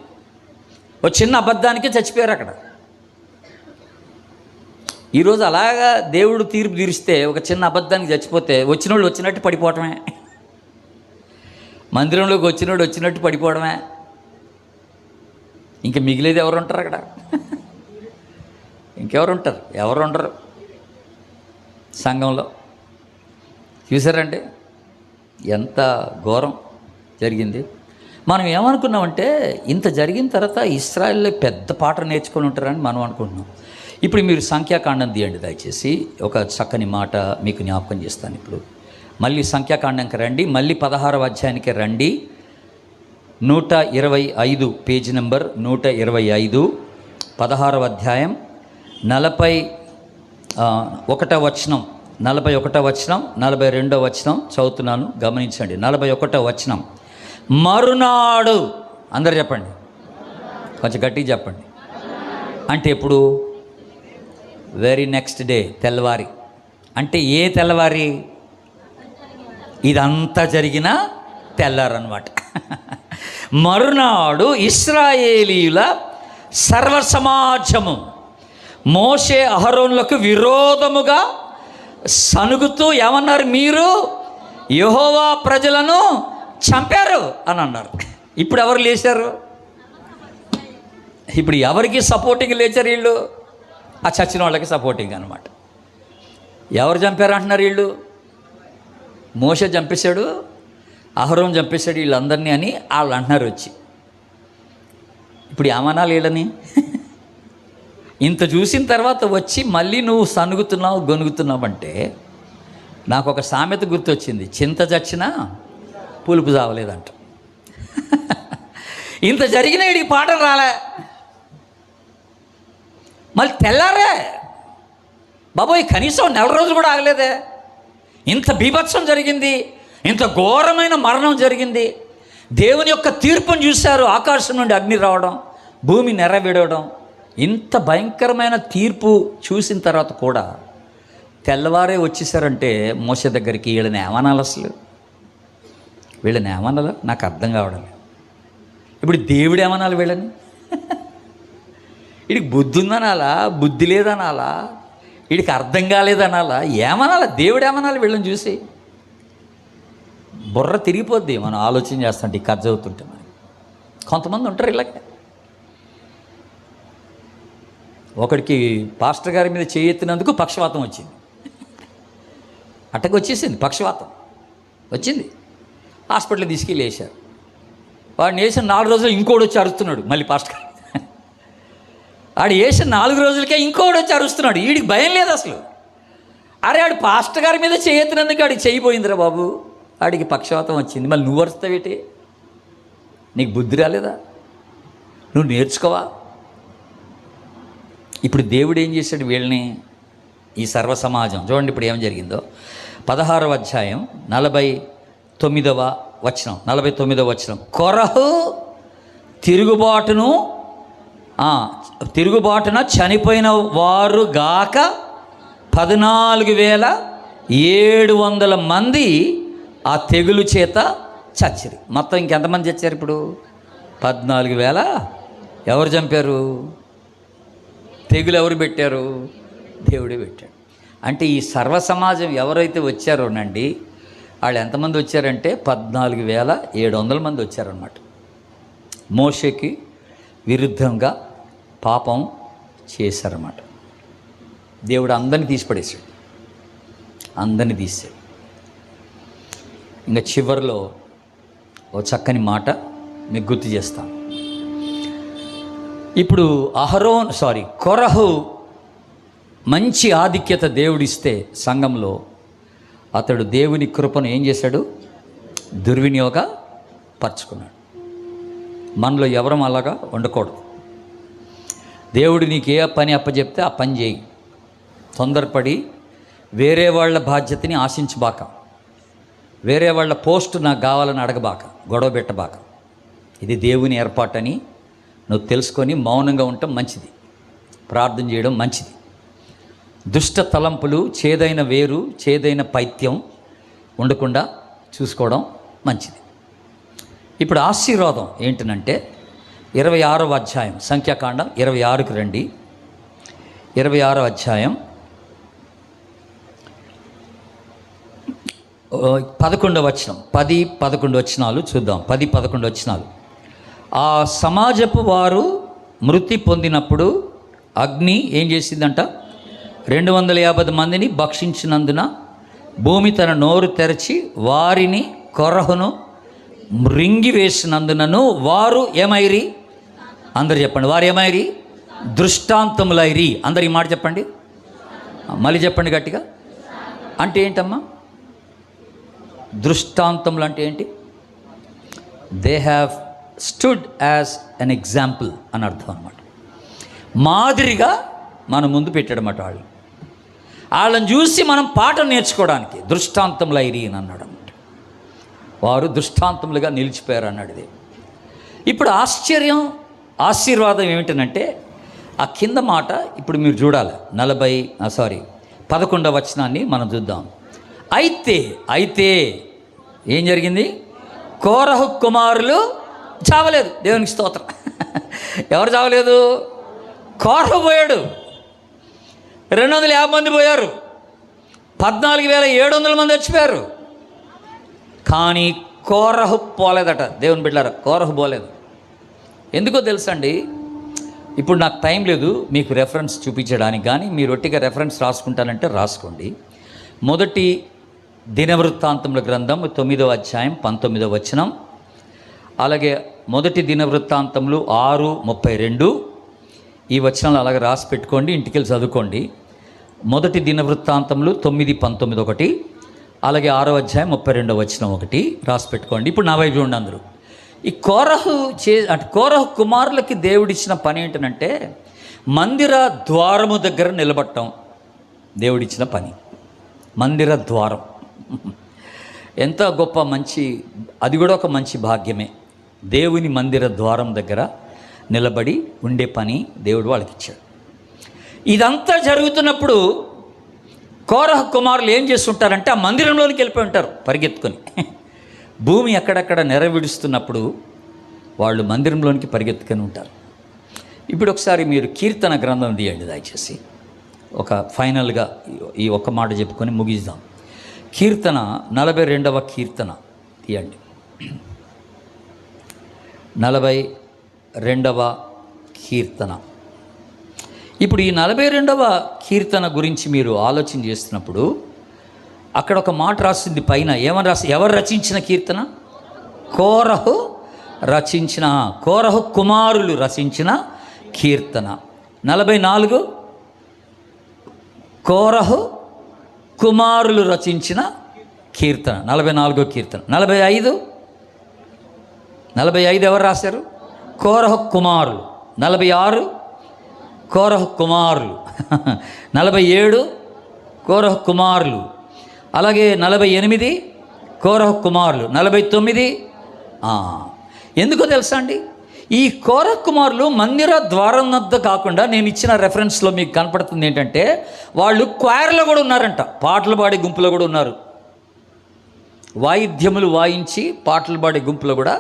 ఒక చిన్న అబద్ధానికే చచ్చిపోయారు అక్కడ. ఈరోజు అలాగా దేవుడు తీర్పు తీరిస్తే ఒక చిన్న అబద్ధానికి చచ్చిపోతే వచ్చిన వాళ్ళు వచ్చినట్టు పడిపోవటమే, మందిరంలోకి వచ్చినోడు వచ్చినట్టు పడిపోవడమే. ఇంక మిగిలేది ఎవరు ఉంటారు అక్కడ? ఇంకెవరు ఉంటారు? ఎవరు ఉండరు సంఘంలో. చూసారండి ఎంత ఘోరం జరిగింది. మనం ఏమనుకున్నామంటే ఇంత జరిగిన తర్వాత ఇశ్రాయేల్లో పెద్ద పాట నేర్చుకొని ఉంటారని మనం అనుకుంటున్నాం. ఇప్పుడు మీరు సంఖ్యాకాండం తీయండి దయచేసి. ఒక చక్కని మాట మీకు జ్ఞాపకం చేస్తాను. ఇప్పుడు మళ్ళీ సంఖ్యాకాండంకి రండి, మళ్ళీ 16వ అధ్యాయానికి రండి. 125 పేజీ నెంబర్ 125, 16వ అధ్యాయం 41వ వచనం, 41వ వచనం, 42వ వచనం చదువుతున్నాను, గమనించండి. 41వ వచనం, మరునాడు. అందరు చెప్పండి, కొంచెం గట్టిగా చెప్పండి. అంటే ఎప్పుడు? వెరీ నెక్స్ట్ డే, తెల్లవారి. అంటే ఏ తెల్లవారి? ఇదంతా జరిగిన తెల్లారన్నమాట. మరునాడు ఇశ్రాయేలీయుల సర్వసమాజము మోషే అహరోనులకు విరోధముగా సనుగుతూ ఏమన్నారు? మీరు యెహోవా ప్రజలను చంపారు అని అన్నారు. ఇప్పుడు ఎవరు లేచారు? ఇప్పుడు ఎవరికి సపోర్టింగ్ లేచారు వీళ్ళు? ఆ చచ్చిన వాళ్ళకి సపోర్టింగ్ అనమాట. ఎవరు చంపారు అంటున్నారు వీళ్ళు? మోషే చంపేశాడు, అహరోను చంపేశాడు వీళ్ళందరినీ అని వాళ్ళు అంటున్నారు వచ్చి. ఇప్పుడు ఏమనాలి వీళ్ళని? ఇంత చూసిన తర్వాత వచ్చి మళ్ళీ నువ్వు సనుగుతున్నావు గొనుగుతున్నావు అంటే నాకు ఒక సామెత గుర్తొచ్చింది, చింత చచ్చినా పులుపు చావలేదంట. ఇంత జరిగిన ఈ పాటలు రాలే, మళ్ళీ తెల్లారే బాబోయ్, కనీసం నెల రోజులు కూడా ఆగలేదే. ఇంత బీభత్సం జరిగింది, ఇంత ఘోరమైన మరణం జరిగింది. దేవుని యొక్క తీర్పును చూశారు, ఆకాశం నుండి అగ్ని రావడం, భూమి నెరవేడవడం. ఇంత భయంకరమైన తీర్పు చూసిన తర్వాత కూడా తెల్లవారే వచ్చేసారంటే మోషే దగ్గరికి. వీళ్ళని ఏమనాలి అసలు? వీళ్ళని ఏమనాలి నాకు అర్థం కావడం. ఇప్పుడు దేవుడు ఏమనాలి వీళ్ళని? వీడికి బుద్ధి ఉందనాలా, బుద్ధి లేదనాలా, వీడికి అర్థం కాలేదనాలా, ఏమనాలా? దేవుడు ఏమనాలి వీళ్ళని చూసి? బుర్ర తిరిగిపోద్ది మనం ఆలోచన చేస్తుంటే, ఈ కథ చదువుతుంటే. మరి కొంతమంది ఉంటారు ఇలాగే. ఒకడికి పాస్టర్ గారి మీద చేయెత్తినందుకు పక్షవాతం వచ్చింది. అట్టకి వచ్చేసింది, పక్షవాతం వచ్చింది. హాస్పిటల్కి తీసుకెళ్ళి వేశారు. వాడిని వేసిన 4 రోజులు ఇంకోటి వచ్చి అరుస్తున్నాడు. మళ్ళీ పాస్టర్ గారు ఆడు వేసిన 4 రోజులకే ఇంకోటి వచ్చి అరుస్తున్నాడు. వీడికి భయం లేదు అసలు. అరే ఆడు పాస్టర్ గారి మీద చేయెత్తినందుకు ఆడికి చేయిపోయిందిరా బాబు, ఆడికి పక్షవాతం వచ్చింది. మళ్ళీ నువ్వు అరుస్తావేటి? నీకు బుద్ధి రాలేదా? నువ్వు నేర్చుకోవా? ఇప్పుడు దేవుడు ఏం చేశాడు వీళ్ళని? ఈ సర్వ సమాజం చూడండి ఇప్పుడు ఏం జరిగిందో. 16వ అధ్యాయం 49వ వచనం, 49వ వచనం. కొరహు తిరుగుబాటున చనిపోయిన వారు గాక 14,700 మంది ఆ తెగులు చేత చచ్చిరి. మొత్తం ఇంకెంతమంది చచ్చారు ఇప్పుడు? 14,000. ఎవరు చంపారు? తెగులు ఎవరు పెట్టారు? దేవుడే పెట్టాడు. అంటే ఈ సర్వ సమాజం ఎవరైతే వచ్చారోనండి, వాళ్ళు ఎంతమంది వచ్చారంటే 14,700 మంది వచ్చారన్నమాట. మోషేకి విరుద్ధంగా పాపం చేశారన్నమాట. దేవుడు అందరినీ తీసిపడేశాడు, అందరినీ తీసాడు. ఇంకా చివరిలో ఓ చక్కని మాట మీకు గుర్తు చేస్తాను. ఇప్పుడు కొరహు మంచి ఆధిక్యత దేవుడిస్తే సంఘంలో, అతడు దేవుని కృపను ఏం చేశాడు? దుర్వినియోగపరచుకున్నాడు. మనలో ఎవరం అలాగా ఉండకూడదు. దేవుడు నీకు ఏ పని అప్పచెప్తే ఆ పని చేయి. తొందరపడి వేరే వాళ్ళ బాధ్యతని ఆశించబాక, వేరే వాళ్ళ పోస్టు నాకు కావాలని అడగబాక, గొడవ పెట్టబాక. ఇది దేవుని ఏర్పాటని నువ్వు తెలుసుకొని మౌనంగా ఉండటం మంచిది, ప్రార్థన చేయడం మంచిది. దుష్ట తలంపులు, చేదైన వేరు, చేదైన పైత్యం ఉండకుండా చూసుకోవడం మంచిది. ఇప్పుడు ఆశీర్వాదం ఏంటనంటే 26వ అధ్యాయం, సంఖ్యాకాండం 26కి రండి. 26వ అధ్యాయం 11వ వచనం, 10-11 వచనాలు చూద్దాం. 10-11 వచనాలు. ఆ సమాజపు వారు మృతి పొందినప్పుడు అగ్ని ఏం చేసిందంట? 250 మందిని భక్షించినందున భూమి తన నోరు తెరచి వారిని కొరహును మృంగివేసినందునను వారు ఏమైరి? అందరు చెప్పండి. వారు ఏమైరి? దృష్టాంతములైరి. అందరు ఈ మాట చెప్పండి, మళ్ళీ చెప్పండి గట్టిగా. అంటే ఏంటమ్మా దృష్టాంతములు అంటే ఏంటి? They have stood as an example అని అర్థం అన్నమాట. మాదిరిగా మన ముందు పెట్టాడన్నమాట. వాళ్ళని చూసి మనం పాఠం నేర్చుకోవడానికి దృష్టాంతములైరి అని అన్నాడు అన్నమాట. వారు దృష్టాంతములుగా నిలిచిపోయారు అన్నాడు ఇది. ఇప్పుడు ఆశీర్వాదం ఏమిటనంటే ఆ కింద మాట ఇప్పుడు మీరు చూడాలి. 11వ వచనాన్ని మనం చూద్దాం. అయితే ఏం జరిగింది? కోరహు కుమారులు చావలేదు. దేవునికి స్తోత్రం. ఎవరు చావలేదు? కోరహు పోయాడు. 250 మంది పోయారు. 14,700 మంది చచ్చిపోయారు. కానీ కోరహు పోలేదట. దేవుని బిడ్డలారా, కోరహు పోలేదు. ఎందుకో తెలుసండి? ఇప్పుడు నాకు టైం లేదు మీకు రెఫరెన్స్ చూపించడానికి, కానీ మీరు ఒట్టిగా రెఫరెన్స్ రాసుకుంటానంటే రాసుకోండి. మొదటి దినవృత్తాంతముల గ్రంథం 9వ అధ్యాయం 19వ వచనం, అలాగే మొదటి దినవృత్తాంతములు 6:32. ఈ వచనాలు అలాగే రాసి పెట్టుకోండి, ఇంటికెళ్ళి చదువుకోండి. మొదటి దినవృత్తాంతములు 9:19 ఒకటి, అలాగే 6వ అధ్యాయం 32వ వచనం ఒకటి రాసి పెట్టుకోండి. ఇప్పుడు నా వైపు చూడండి అందరూ. ఈ కోరహు కుమారులకి దేవుడిచ్చిన పని ఏంటంటే మందిర ద్వారము దగ్గర నిలబడటం దేవుడిచ్చిన పని. మందిర ద్వారం ఎంత గొప్ప మంచి, అది కూడా ఒక మంచి భాగ్యమే. దేవుని మందిర ద్వారం దగ్గర నిలబడి ఉండే పని దేవుడు వాళ్ళకి ఇచ్చాడు. ఇదంతా జరుగుతున్నప్పుడు కోరహు కుమారులు ఏం చేస్తుంటారంటే ఆ మందిరంలోనికి వెళ్ళిపోయి ఉంటారు పరిగెత్తుకొని. భూమి ఎక్కడెక్కడ నెరవిడుస్తున్నప్పుడు వాళ్ళు మందిరంలోనికి పరిగెత్తుకొని ఉంటారు. ఇప్పుడు ఒకసారి మీరు కీర్తన గ్రంథం తీయండి దయచేసి. ఒక ఫైనల్గా ఈ ఒక్క మాట చెప్పుకొని ముగిద్దాం. కీర్తన 42వ కీర్తన తీయండి. 42వ కీర్తన. ఇప్పుడు ఈ 42వ కీర్తన గురించి మీరు ఆలోచన చేస్తున్నప్పుడు అక్కడ ఒక మాట రాసింది పైన. ఏమని ఎవరు రచించిన కీర్తన? కోరహు కుమారులు రచించిన కీర్తన. 44 కోరహు కుమారులు రచించిన కీర్తన, 44వ కీర్తన. 45 ఎవరు రాశారు? కోరహు కుమారులు. 46 కోరహు కుమారులు. 47 కోరహు కుమారులు. అలాగే 48 కోరహు కుమారులు. 49 ఎందుకో తెలుసా అండి? ఈ కోరహు కుమారులు మందిర ద్వారం వద్ద కాకుండా నేను ఇచ్చిన రెఫరెన్స్లో మీకు కనపడుతుంది ఏంటంటే వాళ్ళు క్వైర్లో కూడా ఉన్నారంట. పాటలు పాడే గుంపులో కూడా ఉన్నారు. వాయిద్యములు వాయించి పాటలు పాడే గుంపులో కూడా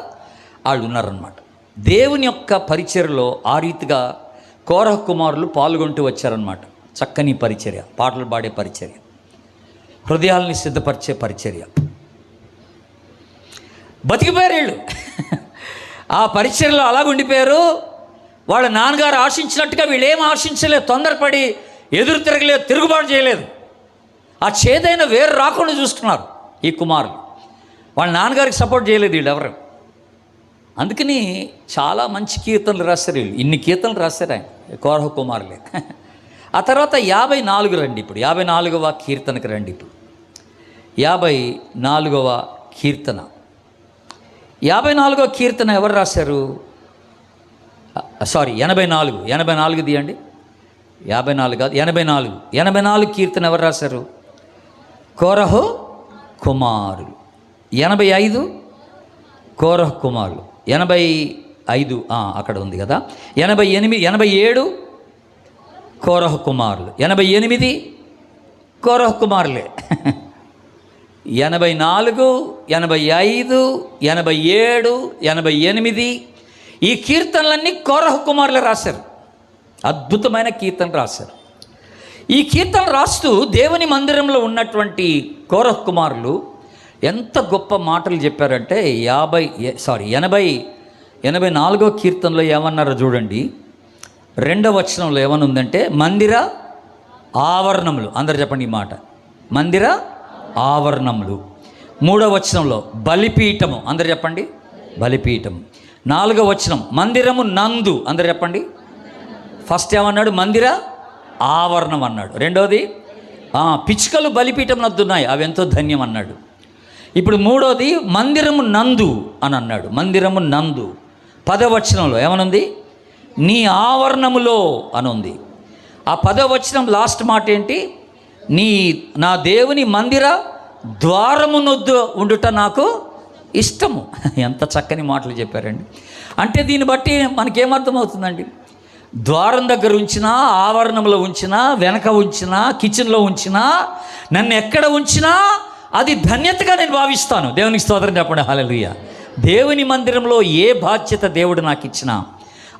వాళ్ళు ఉన్నారన్నమాట. దేవుని యొక్క పరిచర్యలో ఆ రీతిగా కోరహు కుమారులు పాల్గొంటూ వచ్చారన్నమాట. చక్కని పరిచర్య, పాటలు పాడే పరిచర్య, హృదయాల్ని సిద్ధపరిచే పరిచర్య. బతికిపోయారు వీళ్ళు. ఆ పరిచర్యలో అలాగ ఉండిపోయారు. వాళ్ళ నాన్నగారు ఆశించినట్టుగా వీళ్ళు ఏం ఆశించలేదు. తొందరపడి ఎదురు తిరగలేదు, తిరుగుబాటు చేయలేదు. ఆ చేదైన వేరు రాకుండా చూసుకున్నారు ఈ కుమారులు. వాళ్ళ నాన్నగారికి సపోర్ట్ చేయలేదు వీళ్ళు ఎవరు. అందుకని చాలా మంచి కీర్తనలు రాశారు వీళ్ళు. ఇన్ని కీర్తనలు రాశారు ఆయన కోరహు కుమారులే. ఆ తర్వాత 54 రండి. ఇప్పుడు 54వ కీర్తనకి రండి. ఇప్పుడు 54వ కీర్తన 54వ కీర్తన ఎవరు రాశారు? 84 తీయండి. 54 కాదు, 84 కీర్తన ఎవరు రాశారు? కోరహు కుమారులు. 85 కోరహు కుమారులు. 85 అక్కడ ఉంది కదా. 87 కోరహు కుమారులు. 88 కోరహు కుమారులే. 84, 85, 87, 88 ఈ కీర్తనలన్నీ కోరహు కుమారులే రాశారు. అద్భుతమైన కీర్తన రాశారు. ఈ కీర్తన రాస్తూ దేవుని మందిరంలో ఉన్నటువంటి కోరహు కుమారులు ఎంత గొప్ప మాటలు చెప్పారంటే 84వ కీర్తనలో ఏమన్నారో చూడండి. 2వ వచనంలో ఏమనుందంటే మందిర ఆవరణములు. అందరు చెప్పండి ఈ మాట, మందిర ఆవరణములు. 3వ వచనంలో బలిపీఠము. అందరు చెప్పండి, బలిపీఠం. 4వ వచనం మందిరము నందు. అందరు చెప్పండి. ఫస్ట్ ఏమన్నాడు? మందిర ఆవరణం అన్నాడు. రెండోది పిచ్చుకలు బలిపీఠం నద్దున్నాయి, అవి ఎంతో ధన్యం అన్నాడు. ఇప్పుడు మూడోది మందిరము నందు అని అన్నాడు. మందిరము నందు. 10వ వచనంలో ఏమనుంది? నీ ఆవరణములో అని ఉంది. ఆ 10వ వచనం లాస్ట్ మాట ఏంటి? నా దేవుని మందిర ద్వారమునొద్దు ఉండుట నాకు ఇష్టము. ఎంత చక్కని మాటలు చెప్పారండి. అంటే దీన్ని బట్టి మనకేమర్థమవుతుందండి? ద్వారం దగ్గర ఉంచినా, ఆవరణంలో ఉంచినా, వెనక ఉంచినా, కిచెన్లో ఉంచినా, నన్ను ఎక్కడ ఉంచినా అది ధన్యతగా నేను భావిస్తాను. దేవునికి స్తోత్రం చెప్పండి. హల్లెలూయా. దేవుని మందిరంలో ఏ బాధ్యత దేవుడు నాకు ఇచ్చినా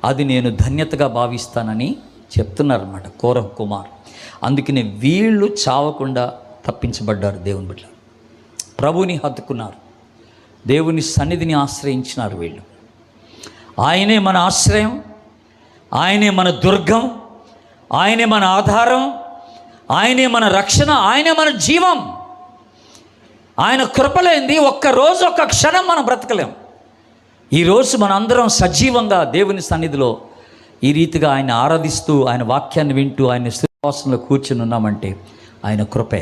అది నేను ధన్యతగా భావిస్తానని చెప్తున్నారన్నమాట కోరహు కుమార్. అందుకనే వీళ్ళు చావకుండా తప్పించబడ్డారు. దేవుని బిడ్డ ప్రభుని హత్తుకున్నారు, దేవుని సన్నిధిని ఆశ్రయించినారు. వీళ్ళు ఆయనే మన ఆశ్రయం, ఆయనే మన దుర్గం, ఆయనే మన ఆధారం, ఆయనే మన రక్షణ, ఆయనే మన జీవం. ఆయన కృపలేంది ఒక్కరోజు ఒక్క క్షణం మనం బ్రతకలేం. ఈరోజు మనందరం సజీవంగా దేవుని సన్నిధిలో ఈ రీతిగా ఆయన ఆరాధిస్తూ, ఆయన వాక్యాన్ని వింటూ, ఆయన స్థిరవాసంలో కూర్చుని ఉన్నామంటే ఆయన కృపే.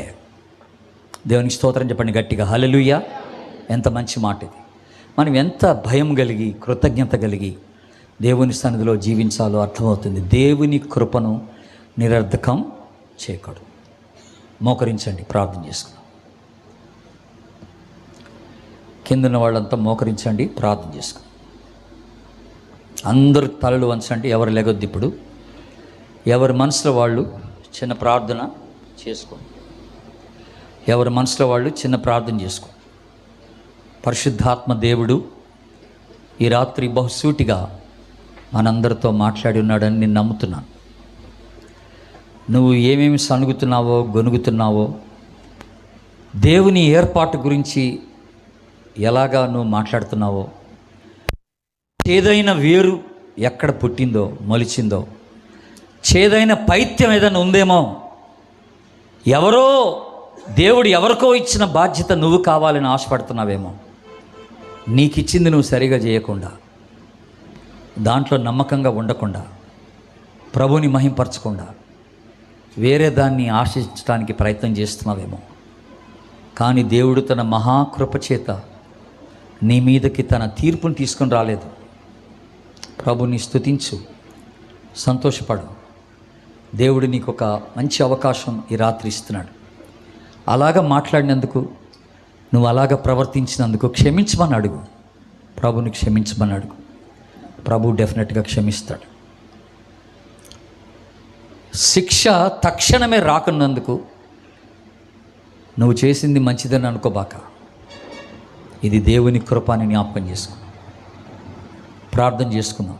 దేవునికి స్తోత్రం చెప్పండి గట్టిగా. హల్లెలూయా. ఎంత మంచి మాట ఇది. మనం ఎంత భయం కలిగి, కృతజ్ఞత కలిగి దేవుని సన్నిధిలో జీవించాలో అర్థమవుతుంది. దేవుని కృపను నిరర్ధకం చేయకూడదు. మోకరించండి, ప్రార్థన చేసుకుందాం. కిందన్న వాళ్ళంతా మోకరించండి, ప్రార్థన చేసుకుందాం. అందరు తలలు వంచండి, ఎవరు లేగొద్దు. ఇప్పుడు ఎవరి మనసులో వాళ్ళు చిన్న ప్రార్థన చేసుకోండి. ఎవరి మనసులో వాళ్ళు చిన్న ప్రార్థన చేసుకోండి. పరిశుద్ధాత్మ దేవుడు ఈ రాత్రి బహుసూటిగా మనందరితో మాట్లాడి ఉన్నాడని నేను నమ్ముతున్నాను. నువ్వు ఏమేమి సణుగుతున్నావో, గొనుగుతున్నావో, దేవుని ఏర్పాటు గురించి ఎలాగా నువ్వు మాట్లాడుతున్నావో, చేదైన వేరు ఎక్కడ పుట్టిందో, మొలిచిందో, చేదైన పైత్యం ఏదైనా ఉందేమో, ఎవరో దేవుడు ఎవరికో ఇచ్చిన బాధ్యత నువ్వు కావాలని ఆశపడుతున్నావేమో, నీకు ఇచ్చింది నువ్వు సరిగా చేయకుండా, దాంట్లో నమ్మకంగా ఉండకుండా, ప్రభుని మహింపరచకుండా వేరే దాన్ని ఆశించడానికి ప్రయత్నం చేస్తున్నావేమో. కానీ దేవుడు తన మహాకృప చేత నీ మీదకి తన తీర్పును తీసుకొని రాలేదు. ప్రభుని స్తుతించు, సంతోషపడు. దేవుడు నీకు ఒక మంచి అవకాశం ఈ రాత్రి ఇస్తున్నాడు. అలాగ మాట్లాడినందుకు, నువ్వు అలాగ ప్రవర్తించినందుకు క్షమించమని అడుగు. ప్రభుని క్షమించమని అడుగు. ప్రభు డెఫినెట్గా క్షమిస్తాడు. శిక్ష తక్షణమే రాకున్నందుకు నువ్వు చేసింది మంచిదని అనుకోబాక. ఇది దేవుని కృప అని జ్ఞాపకం చేసుకున్నాం. ప్రార్థన చేసుకుందాం.